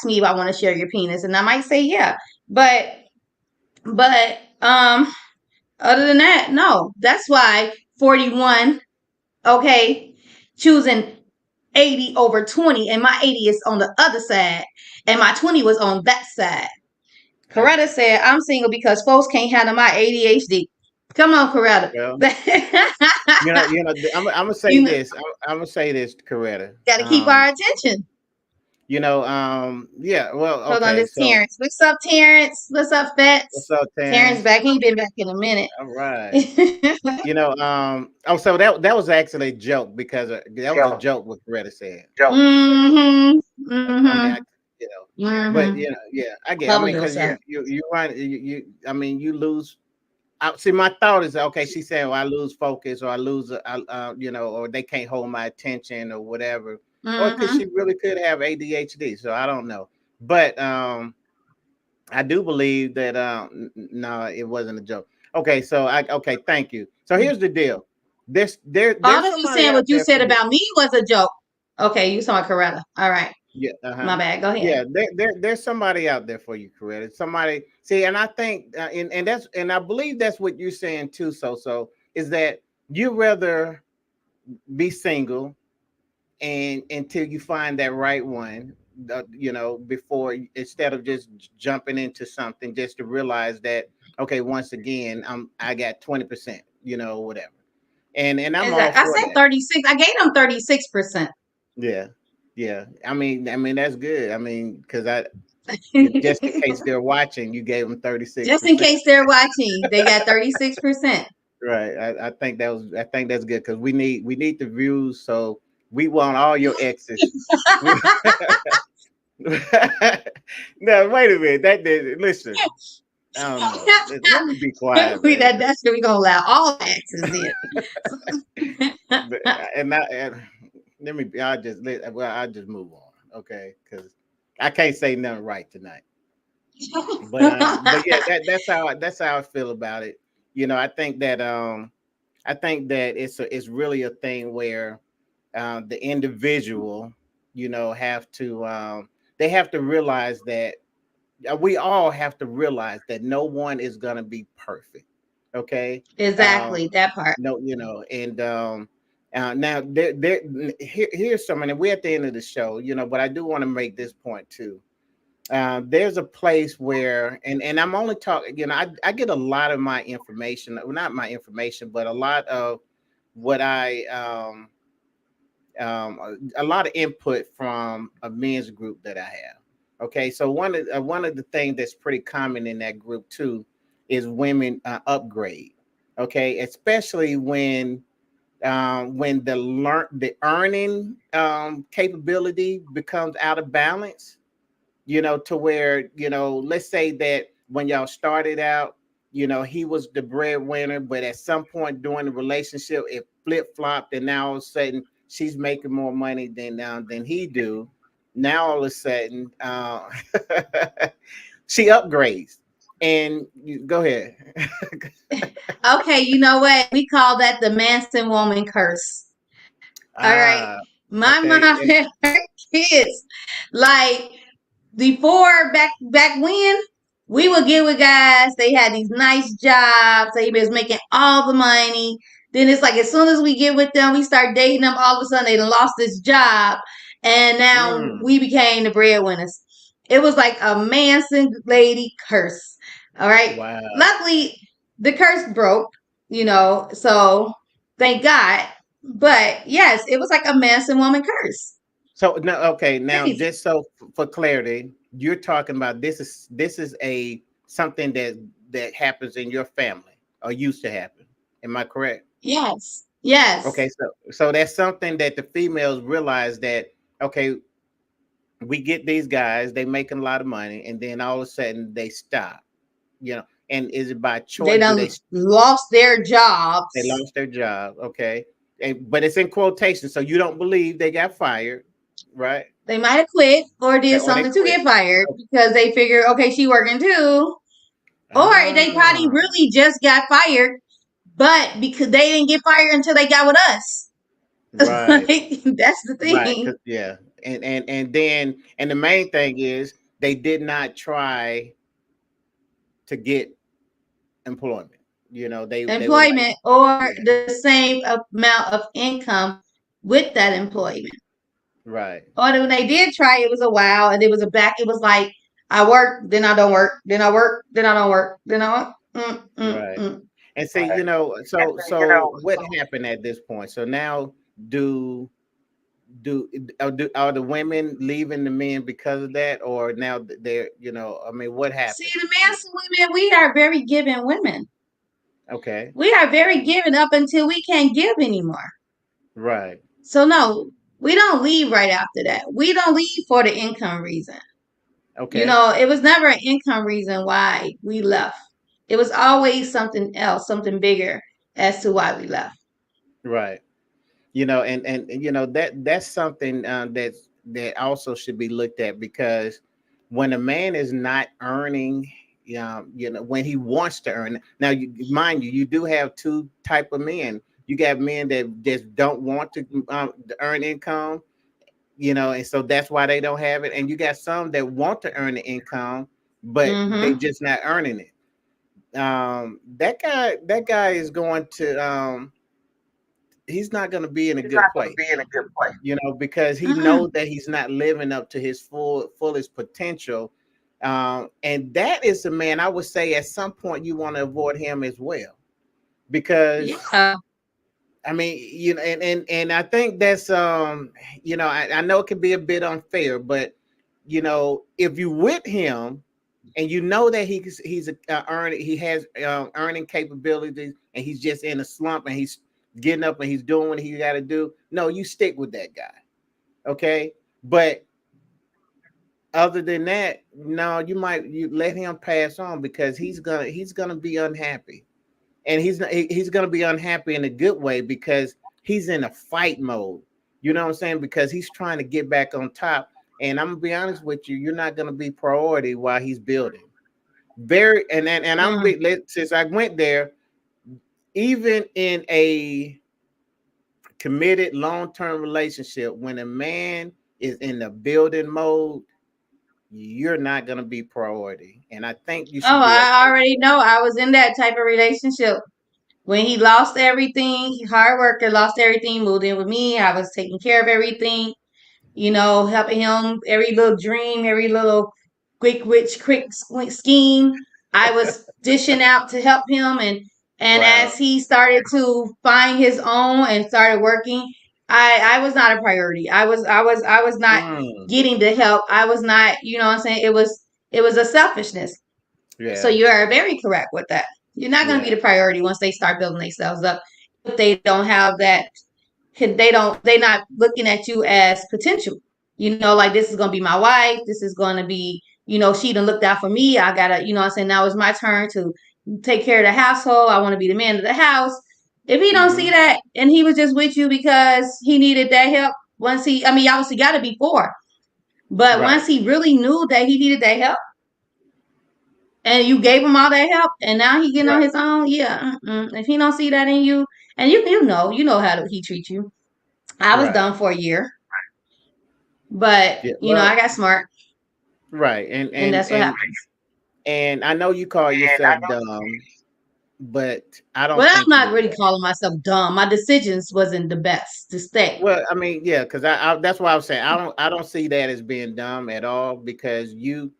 me if I want to share your penis, and I might say yeah. But other than that, no. That's why 41, okay, choosing 80 over 20, and my 80 is on the other side, and my 20 was on that side. I, Coretta said, I'm single because folks can't handle my ADHD. Come on, Coretta. well, I'm gonna say you know, this. I'm gonna say this, Coretta. got to keep our attention. Yeah. Well, Hold on, okay. this So, Terrence. What's up, Terrence? What's up, what's Fats? up, Terrence Terrence? back. He ain't been back in a minute. All right. So that was actually a joke because that was a joke what Coretta said. mm-hmm. I mean, Mm-hmm. you know, but Mm-hmm. yeah, I get. I Cover mean, because yourself. you right. I mean, you lose. See, my thought is okay. She said, "Well, I lose focus, or I lose, or they can't hold my attention, or whatever, or because Mm-hmm. she really could have ADHD." So I don't know, but I do believe that no, it wasn't a joke. Okay, okay, thank you. So here's the deal. All There's that you somebody saying, out what you there for said you. about me was a joke. Okay, you saw Coretta. All right. Yeah, My bad. Go ahead. yeah. There's somebody out there for you, Coretta. Somebody see, and I think, and I believe that's what you're saying too. So is that you rather be single and until you find that right one, before instead of just jumping into something, just to realize that okay, once again, I got 20%, whatever, and I'm all Exactly. I for said that. 36. I gave them 36%. Yeah, yeah. I mean that's good. I mean, because just in case they're watching, you gave them Just in 36%. case they're watching, they got 36%. Right. I think that's good because we need the views. So we want all your exes. No, wait a minute. That did listen. I don't know. Let me be quiet, man. That's what we gonna allow all exes in. And let me. I'll just move on, okay? Because I can't say nothing right tonight. But yeah, that's how I feel about it. I think that it's really a thing where the individual, have to they have to realize that we all have to realize that no one is gonna be perfect. Okay. Exactly, that part. No, and now here's something, and we're at the end of the show, but I do want to make this point too. There's a place where, and I'm only talking, I get a lot of my information, well, not my information, but a lot of what a lot of input from a men's group that I have. Okay, so one of the things that's pretty common in that group too is women upgrade. Okay, especially when the earning capability becomes out of balance, to where, let's say that when y'all started out, he was the breadwinner, but at some point during the relationship, it flip flopped, and now all of a sudden she's making more money than he do. Now all of a sudden, she upgrades, and go ahead. Okay, you know what? We call that the Manson woman curse. All right. Ah, My okay, mom and her kids, like before back when we would get with guys, they had these nice jobs, they was making all the money. Then it's like as soon as we get with them, we start dating them, all of a sudden they done lost this job and now Mm. we became the breadwinners. It was like a Manson lady curse. All right. Wow. Luckily, the curse broke, so thank God. But yes, it was like a Manson woman curse. So no, okay. Now, Crazy. just so for clarity, you're talking about this is a something that happens in your family or used to happen. Am I correct? Yes. Yes. Okay, so that's something that the females realize that okay, we get these guys, they making a lot of money, and then all of a sudden they stop. And is it by They choice? Do done lost their they jobs. lost their job? Okay, but it's in quotation, so you don't believe they got fired, right? They might have quit or did Or they something to quit. get fired because they figure, okay, she working too. Or they probably Ah, really just got fired, but because they didn't get fired until they got with us. right, Like, that's the right. thing. Yeah, and the main thing is they did not try to get employment. They were like, Employment or yeah, the same amount of income with that employment. right, Or when they did try, it was a while and it was a back. It was like, I work, then I don't work, then I work, then I don't work, then I work. right. Mm. And see, so what happened at this point? So now, do are the women leaving the men because of that, or now they're, I mean, what See, happened? the Manson women, we are very giving women. Okay, We are very giving up until we can't give anymore. right, So no, we don't leave right after that. We don't leave for the income reason. okay, It was never an income reason why we left. It was always something else, something bigger as to why we left. right. And that's something that also should be looked at, because when a man is not earning, when he wants to earn. Now, mind you, you do have two type of men. You got men that just don't want to earn income, and so that's why they don't have it. And you got some that want to earn the income, but they Mm-hmm. just not earning it. That guy is going to he's not going to be in a good place, because he Mm-mm. knows that he's not living up to his fullest potential. And that is a man, I would say at some point you want to avoid him as well, because Yeah. I mean, and I think that's I know it can be a bit unfair, but if you with him and you know that he's he has earning capabilities, and he's just in a slump and he's getting up and he's doing what he got to do, no, you stick with that guy, okay? But other than that, no, you let him pass on, because he's gonna be unhappy, and he's gonna be unhappy in a good way, because he's in a fight mode. You know what I'm saying? Because he's trying to get back on top. And I'm gonna be honest with you, you're not gonna be priority while he's building. Very and Mm. since I went there, even in a committed long-term relationship, when a man is in the building mode, you're not gonna be priority. And I think you Oh, should be I okay with already know. I was in that type of relationship when he lost everything. Hard worker, lost everything, moved in with me. I was taking care of everything. Helping him every little dream, every little quick, rich, quick scheme. I was dishing out to help him, and wow. as he started to find his own and started working, I was not a priority. I was not Mm, getting the help. I was not, what I'm saying. It was a selfishness. So yeah, you are very correct with that. You're not going to be yeah, the priority once they start building themselves up. If they don't have that, they're not looking at you as potential. Like, this is gonna be my wife. This is gonna be, she done looked out for me. I gotta, I'm saying, now it's my turn to take care of the household. I want to be the man of the house. If he don't see hmm, that and he was just with you because he needed that help, I mean, obviously got to be before, but once right, he really knew that he needed that help and you gave him all that help and now he getting on right, his own, yeah. If he don't see that in you, and you know how he treats you. I was right. done for a year. But, Yeah, I well, got smart, right, and and and that's what and happened. and I know you call yourself dumb, but I don't Well, I'm think not you're really that. calling myself dumb. My decisions wasn't the best to stay. Well, I mean, yeah, because I that's why I was saying I don't see that as being dumb at all because you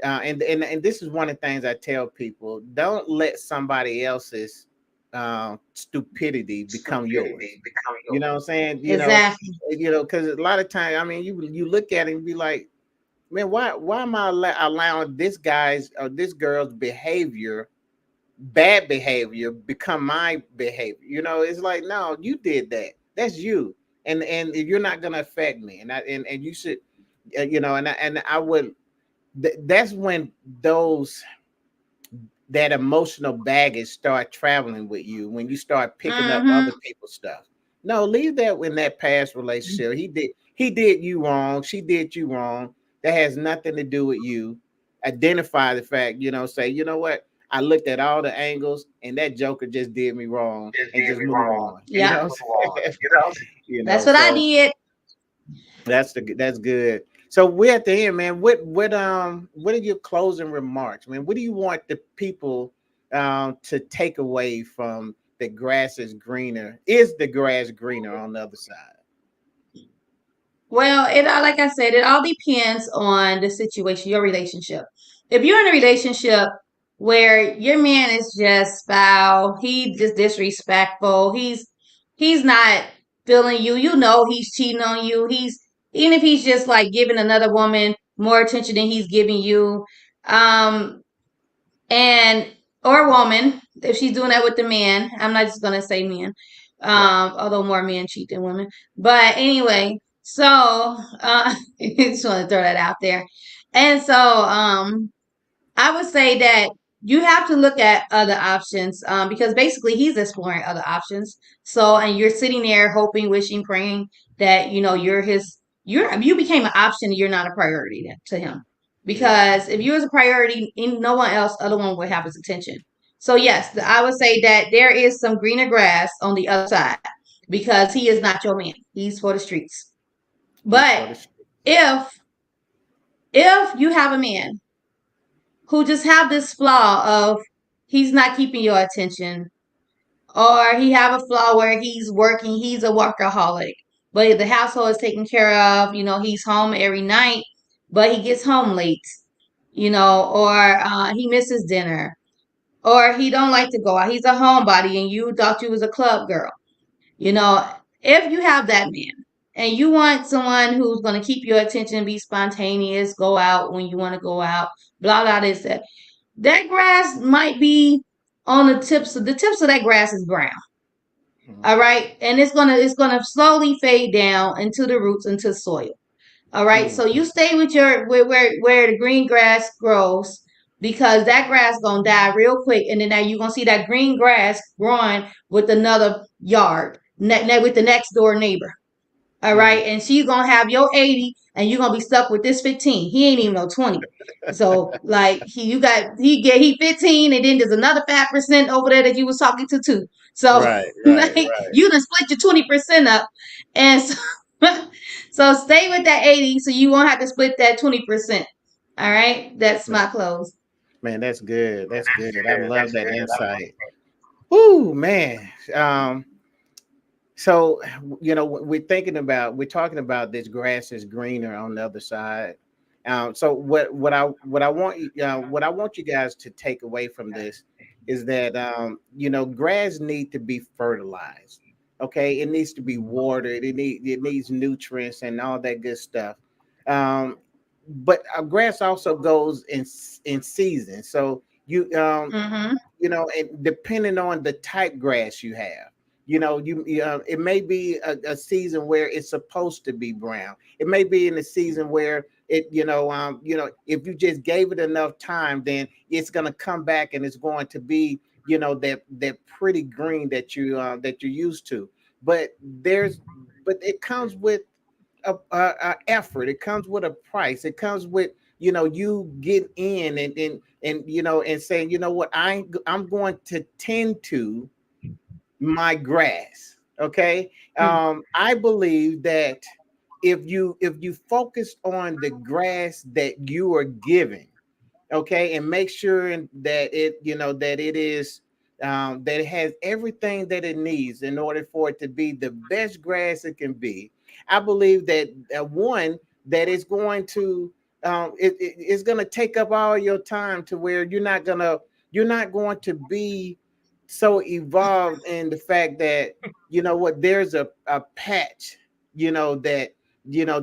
and this is one of the things I tell people: don't let somebody else's stupidity become yours. You know what I'm saying? Exactly. Because a lot of times, I mean, you look at it and be like, man, why am I allowing this guy's or this girl's behavior, bad behavior, become my behavior? It's like, no, you did that. That's you, and you're not gonna affect me, and you should, and I would. That's when those that emotional baggage start traveling with you when you start picking up Mm-hmm. other people's stuff. No, leave that in that past relationship. He did you wrong. She did you wrong. That has nothing to do with you. Identify the fact, say, you know what? I looked at all the angles and that joker just did me wrong and just move on. Yep. That's what I So did. that's good. So we're at the end, man. What are your closing remarks, man? What do you want the people to take away from the grass is greener? Is the grass greener on the other side? Well, it all like I said, it all depends on the situation, your relationship. If you're in a relationship where your man is just foul, he just disrespectful, he's not feeling you, he's cheating on you. He's even if he's just like giving another woman more attention than he's giving you, um, and or woman, if she's doing that with the man, I'm not just gonna say men, Right. although more men cheat than women. But anyway, so just want to throw that out there. And so I would say that you have to look at other options because basically he's exploring other options. So and you're sitting there hoping, wishing, praying that you became an option. You're not a priority to him Yeah. because if you was a priority, no one else, other one would have his attention. So yes, I would say that there is some greener grass on the other side because he is not your man. He's for the streets. He's But for the if if you have a man who just have this flaw of he's not keeping your attention or he have a flaw where he's working, he's a workaholic, but the household is taken care of, he's home every night, but he gets home late, or he misses dinner, or he don't like to go out, he's a homebody and you thought you was a club girl, you know, if you have that man and you want someone who's going to keep your attention, be spontaneous, go out when you want to go out, blah blah this that grass might be on the tips of that grass is brown. Mhm. All right. And it's gonna slowly fade down into the roots, into soil. All right. Mm. So you stay with your where the green grass grows because that grass gonna die real quick. And then now you're gonna see that green grass growing with another yard, with the next door neighbor. All Mm. right. And she's gonna have your 80 and you're gonna be stuck with this 15. He ain't even no 20. So like he 15 and then there's another 5% over there that you was talking to too. So Right, right, like you done split your 20% up. And so so stay with that 80 so you won't have to split that 20%. All right. That's right. my close. Man, that's good. That's good. I love that insight. Whoo, man. So we're talking about this grass is greener on the other side. So what I want you guys to take away from this is that grass need to be fertilized. Okay, it needs to be watered. It needs nutrients and all that good stuff. Um, but grass also goes in season. So Mm-hmm. and depending on the type grass you have, it may be a season where it's supposed to be brown. It may be in a season where if you just gave it enough time, then it's going to come back and it's going to be, that pretty green that you're used to. But but it comes with a effort. It comes with a price. It comes with you get in and saying, what, I'm going to tend to my grass. Okay. I believe that if you focus on the grass that you are giving, okay, and make sure that it is that it has everything that it needs in order for it to be the best grass it can be. I believe that one that is going to it's going to take up all your time to where you're not going to be so evolved in the fact that you know what there's a patch that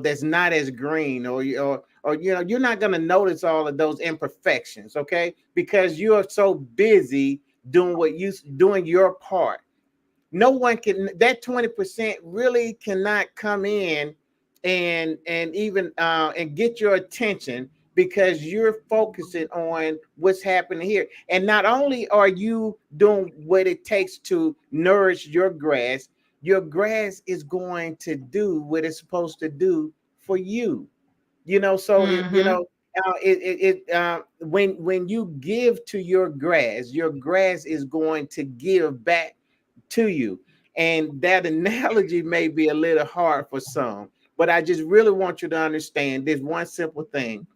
that's not as green or you're not going to notice all of those imperfections, okay, because you are so busy doing your part. No one can, that 20% really cannot come in and even and get your attention because you're focusing on what's happening here. And not only are you doing what it takes to nourish your grass is going to do what it's supposed to do for you. So Mm-hmm. when you give to your grass is going to give back to you. And that analogy may be a little hard for some, but I just really want you to understand this one simple thing.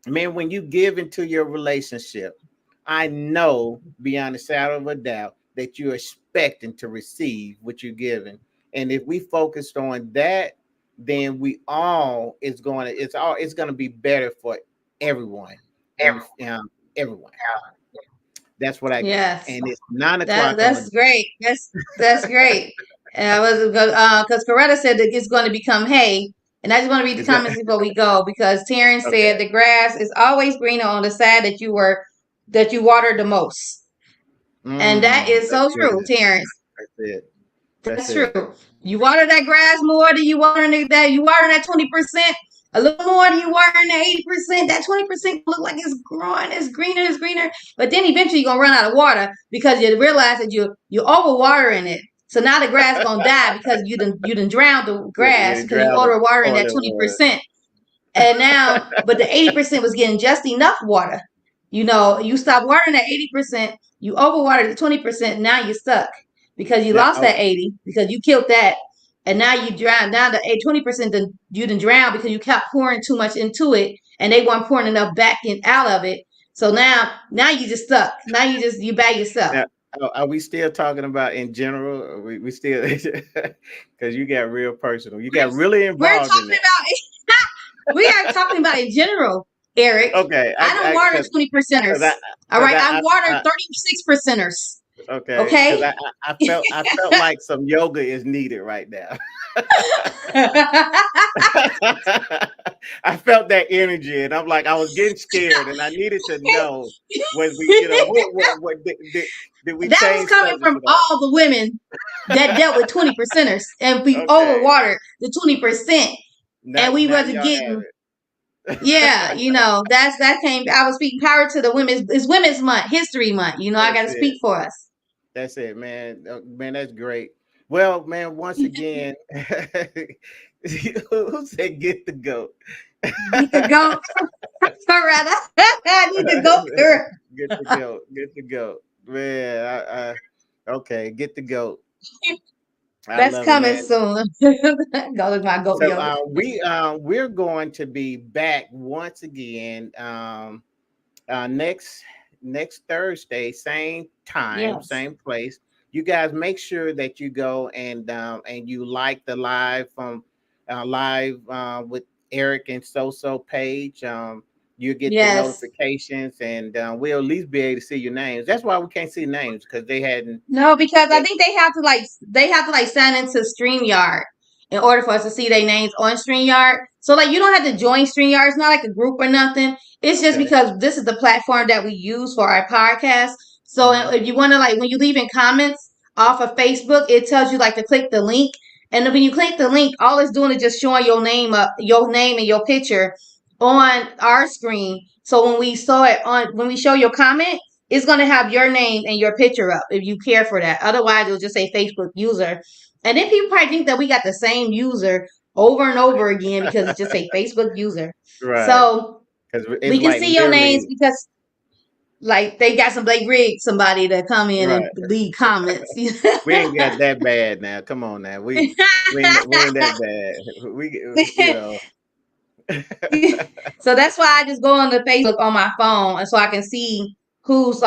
Man, when you give into your relationship, I know beyond a shadow of a doubt that you're expecting to receive what you're giving. And if we focused on that, then we all it's going to be better for everyone and everyone. That's what I got. Yes. And it's 9 o'clock on That's the great. That's great. And I was because Coretta said that it's going to become hay, and I just want to read the is that comments before we go because Terrence said okay. the grass is always greener on the side that you water the most, and that is That's so true, good. Terrence. That's it. That's That's it. true. You water that grass more than you water that 20%. A little more than you watering that 80%. That 20% look like it's growing, it's greener. But then eventually you're gonna run out of water because you realize that you overwatering it. So now the grass gonna die because you done drowned the grass You because you drown the overwatering that toilet twenty water. percent. And now, but the 80% was getting just enough water. You stop watering at 80%, you overwatered at 20%, now you're stuck because you Now, lost that 80 because you killed that. And now you drown. Now the 20% you didn't drown because you kept pouring too much into it and they weren't pouring enough back in out of it. So now you just stuck. Now you by yourself. now, are we still talking about in general? Or we still because you got real personal. You got really We're involved in talking that. about we are talking about in general, Eric. Okay, I don't water 20 because percenters. All right. I water 36 percenters. okay because Okay. I felt like some yoga is needed right now. I felt that energy, and I'm like, I was getting scared, and I needed to know was we, what did we That was change coming subject from at all? all the women that dealt with 20 percenters and we Okay, overwatered the 20% and we now wasn't y'all have getting, yeah, it. that came, I was speaking power to the women's, it's Women's Month, History Month. I got That's to it. speak for us. That's it, man. Man, that's great. Well, man, once again, who said get the goat? Get the goat. Coretta. I need to go through. Get the goat. Get the goat. Man, okay, get the goat. I That's love it, coming man. soon. Go with my goat So yoga. we're going to be back once again next Thursday, same time, Yes. same place. You guys make sure that you go and you like the live from live with Eric and Soso page. You get the Yes. notifications, and we'll at least be able to see your names. That's why we can't see names because they hadn't. No, because I They, think they have to sign into StreamYard in order for us to see their names on StreamYard. So like you don't have to join StreamYard. It's not like a group or nothing. It's just okay. because this is the platform that we use for our podcast. So Hmm. if you want to like when you leave in comments off of Facebook, it tells you like to click the link. And when you click the link, all it's doing is just showing your name and your picture on our screen. So when we show your comment, it's going to have your name and your picture up if you care for that. Otherwise, it'll just say Facebook user. And then people probably think that we got the same user over and over again because it just say Facebook user. Right, So because it's we can like see your names literally because like they rigged somebody to come in and right. leave comments. We ain't got that bad now. Come on now. We ain't that bad. We So that's why I just go on the Facebook on my phone and so I can see who's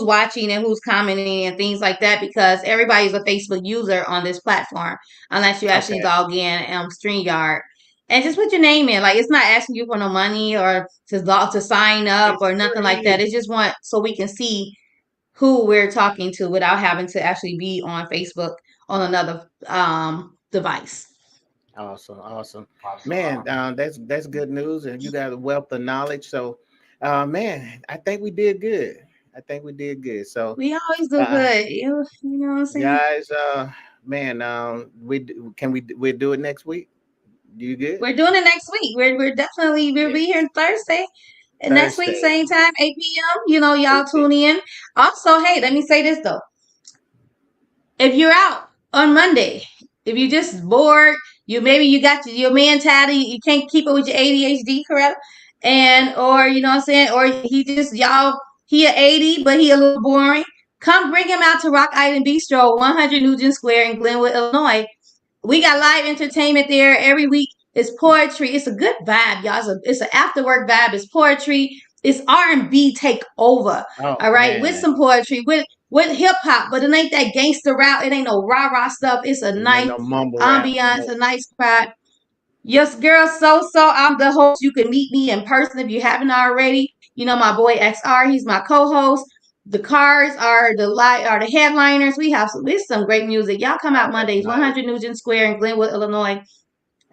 watching and who's commenting and things like that, because everybody's a Facebook user on this platform unless you actually Okay. log in StreamYard. And just put your name in. Like, it's not asking you for no money or to sign up It's or nothing like that. free. It's just so we can see who we're talking to without having to actually be on Facebook on another device. Awesome. Man, that's good news, and you got a wealth of knowledge. So, man, I think we did good. So, We always do uh, good. You know what I'm saying? guys, man, we'll do it next week. You good? We're doing it next week. We'll be here Thursday. And next week, Thursday. same time, 8 p.m. Y'all tune in. Also, hey, let me say this though. If you're out on Monday, if you're just bored, you got your man tired, you can't keep it with your ADHD, correct? Or you know what I'm saying, or he a 80, but he a little boring. Come bring him out to Rock Island Bistro, 100 Nugent Square in Glenwood, Illinois. We got live entertainment there every week. It's poetry. It's a good vibe, y'all. It's an after work vibe. It's poetry. It's R&B take over. Oh All right, with man, some poetry, with hip hop, but it ain't that gangster route. It ain't no rah rah stuff. It's a ain't nice no mumble rap. ambiance, a nice crowd. Yes, girl, so I'm the host. You can meet me in person if you haven't already. My boy XR, he's my co-host. The cars are the headliners. We have some great music. Y'all come out Mondays, Nice. 100 Nugent Square in Glenwood, Illinois.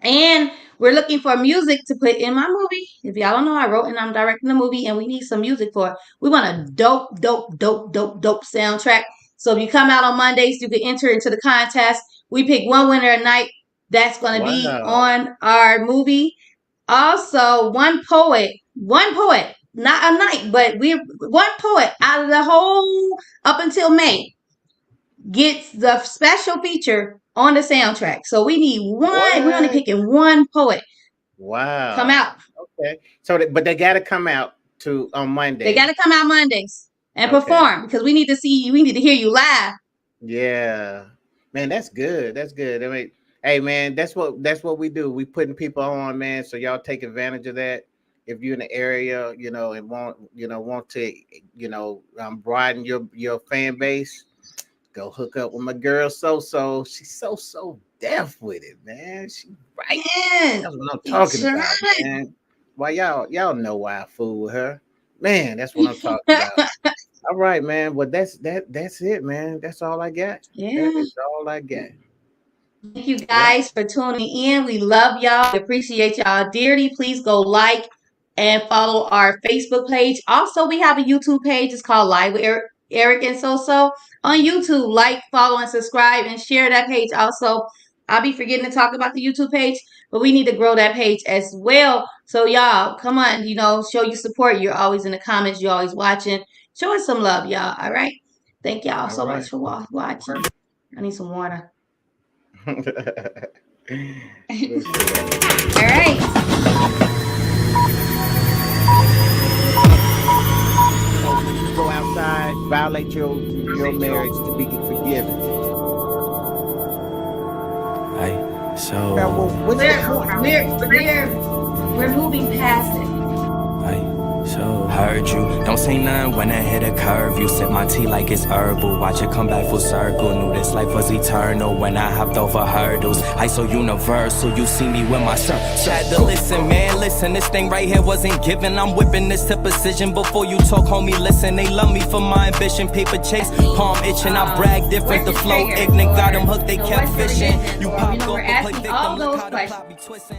And we're looking for music to put in my movie. If y'all don't know, I wrote and I'm directing the movie, and we need some music for it. We want a dope soundtrack. So if you come out on Mondays, you can enter into the contest. We pick one winner a night that's going to be Wow. on our movie. Also, one poet, not a night, but one poet out of the whole up until May gets the special feature on the soundtrack. So we need one. We're only picking one poet. Wow. Come out. Okay. So, but they got to come out on Monday. They got to come out Mondays and perform, because we need to hear you live. Yeah, man, that's good. I mean, hey, man, that's what we do. We putting people on, man. So y'all take advantage of that. If you're in the area, and want to, broaden your fan base, go hook up with my girl So. She's so deaf with it, man. She right. Man, That's what I'm talking about, man. Why y'all know why I fool with her, man? That's what I'm talking about. All right, man. Well, that's it, man. That's all I got. Yeah. That is all I got. Thank you guys for tuning in. We love y'all. We appreciate y'all dearly. Please go like and follow our Facebook page. Also, we have a YouTube page. It's called Live with Eric and So on YouTube. Like, follow, and subscribe, and share that page. Also, I'll be forgetting to talk about the YouTube page, but we need to grow that page as well. So y'all, come on, show your support. You're always in the comments. You're always watching. Show us some love, y'all. All right. Thank y'all so much for watching. I need some water. All right. When you go outside, violate your marriage to be forgiven. Hey, so Now, We're moving past it. So heard you, don't say nothing when I hit a curve. You sip my tea like it's herbal. Watch it come back full circle. Knew this life was eternal when I hopped over hurdles. I so universal, you see me with my shirt. Had to listen, man, listen. This thing right here wasn't given. I'm whipping this to precision. Before you talk, homie, listen. They love me for my ambition. Paper chase, palm itching. I brag different. The flow ignorant, got them hooked. They kept fishing. You pop up and play victim. Look how the plot be twisting.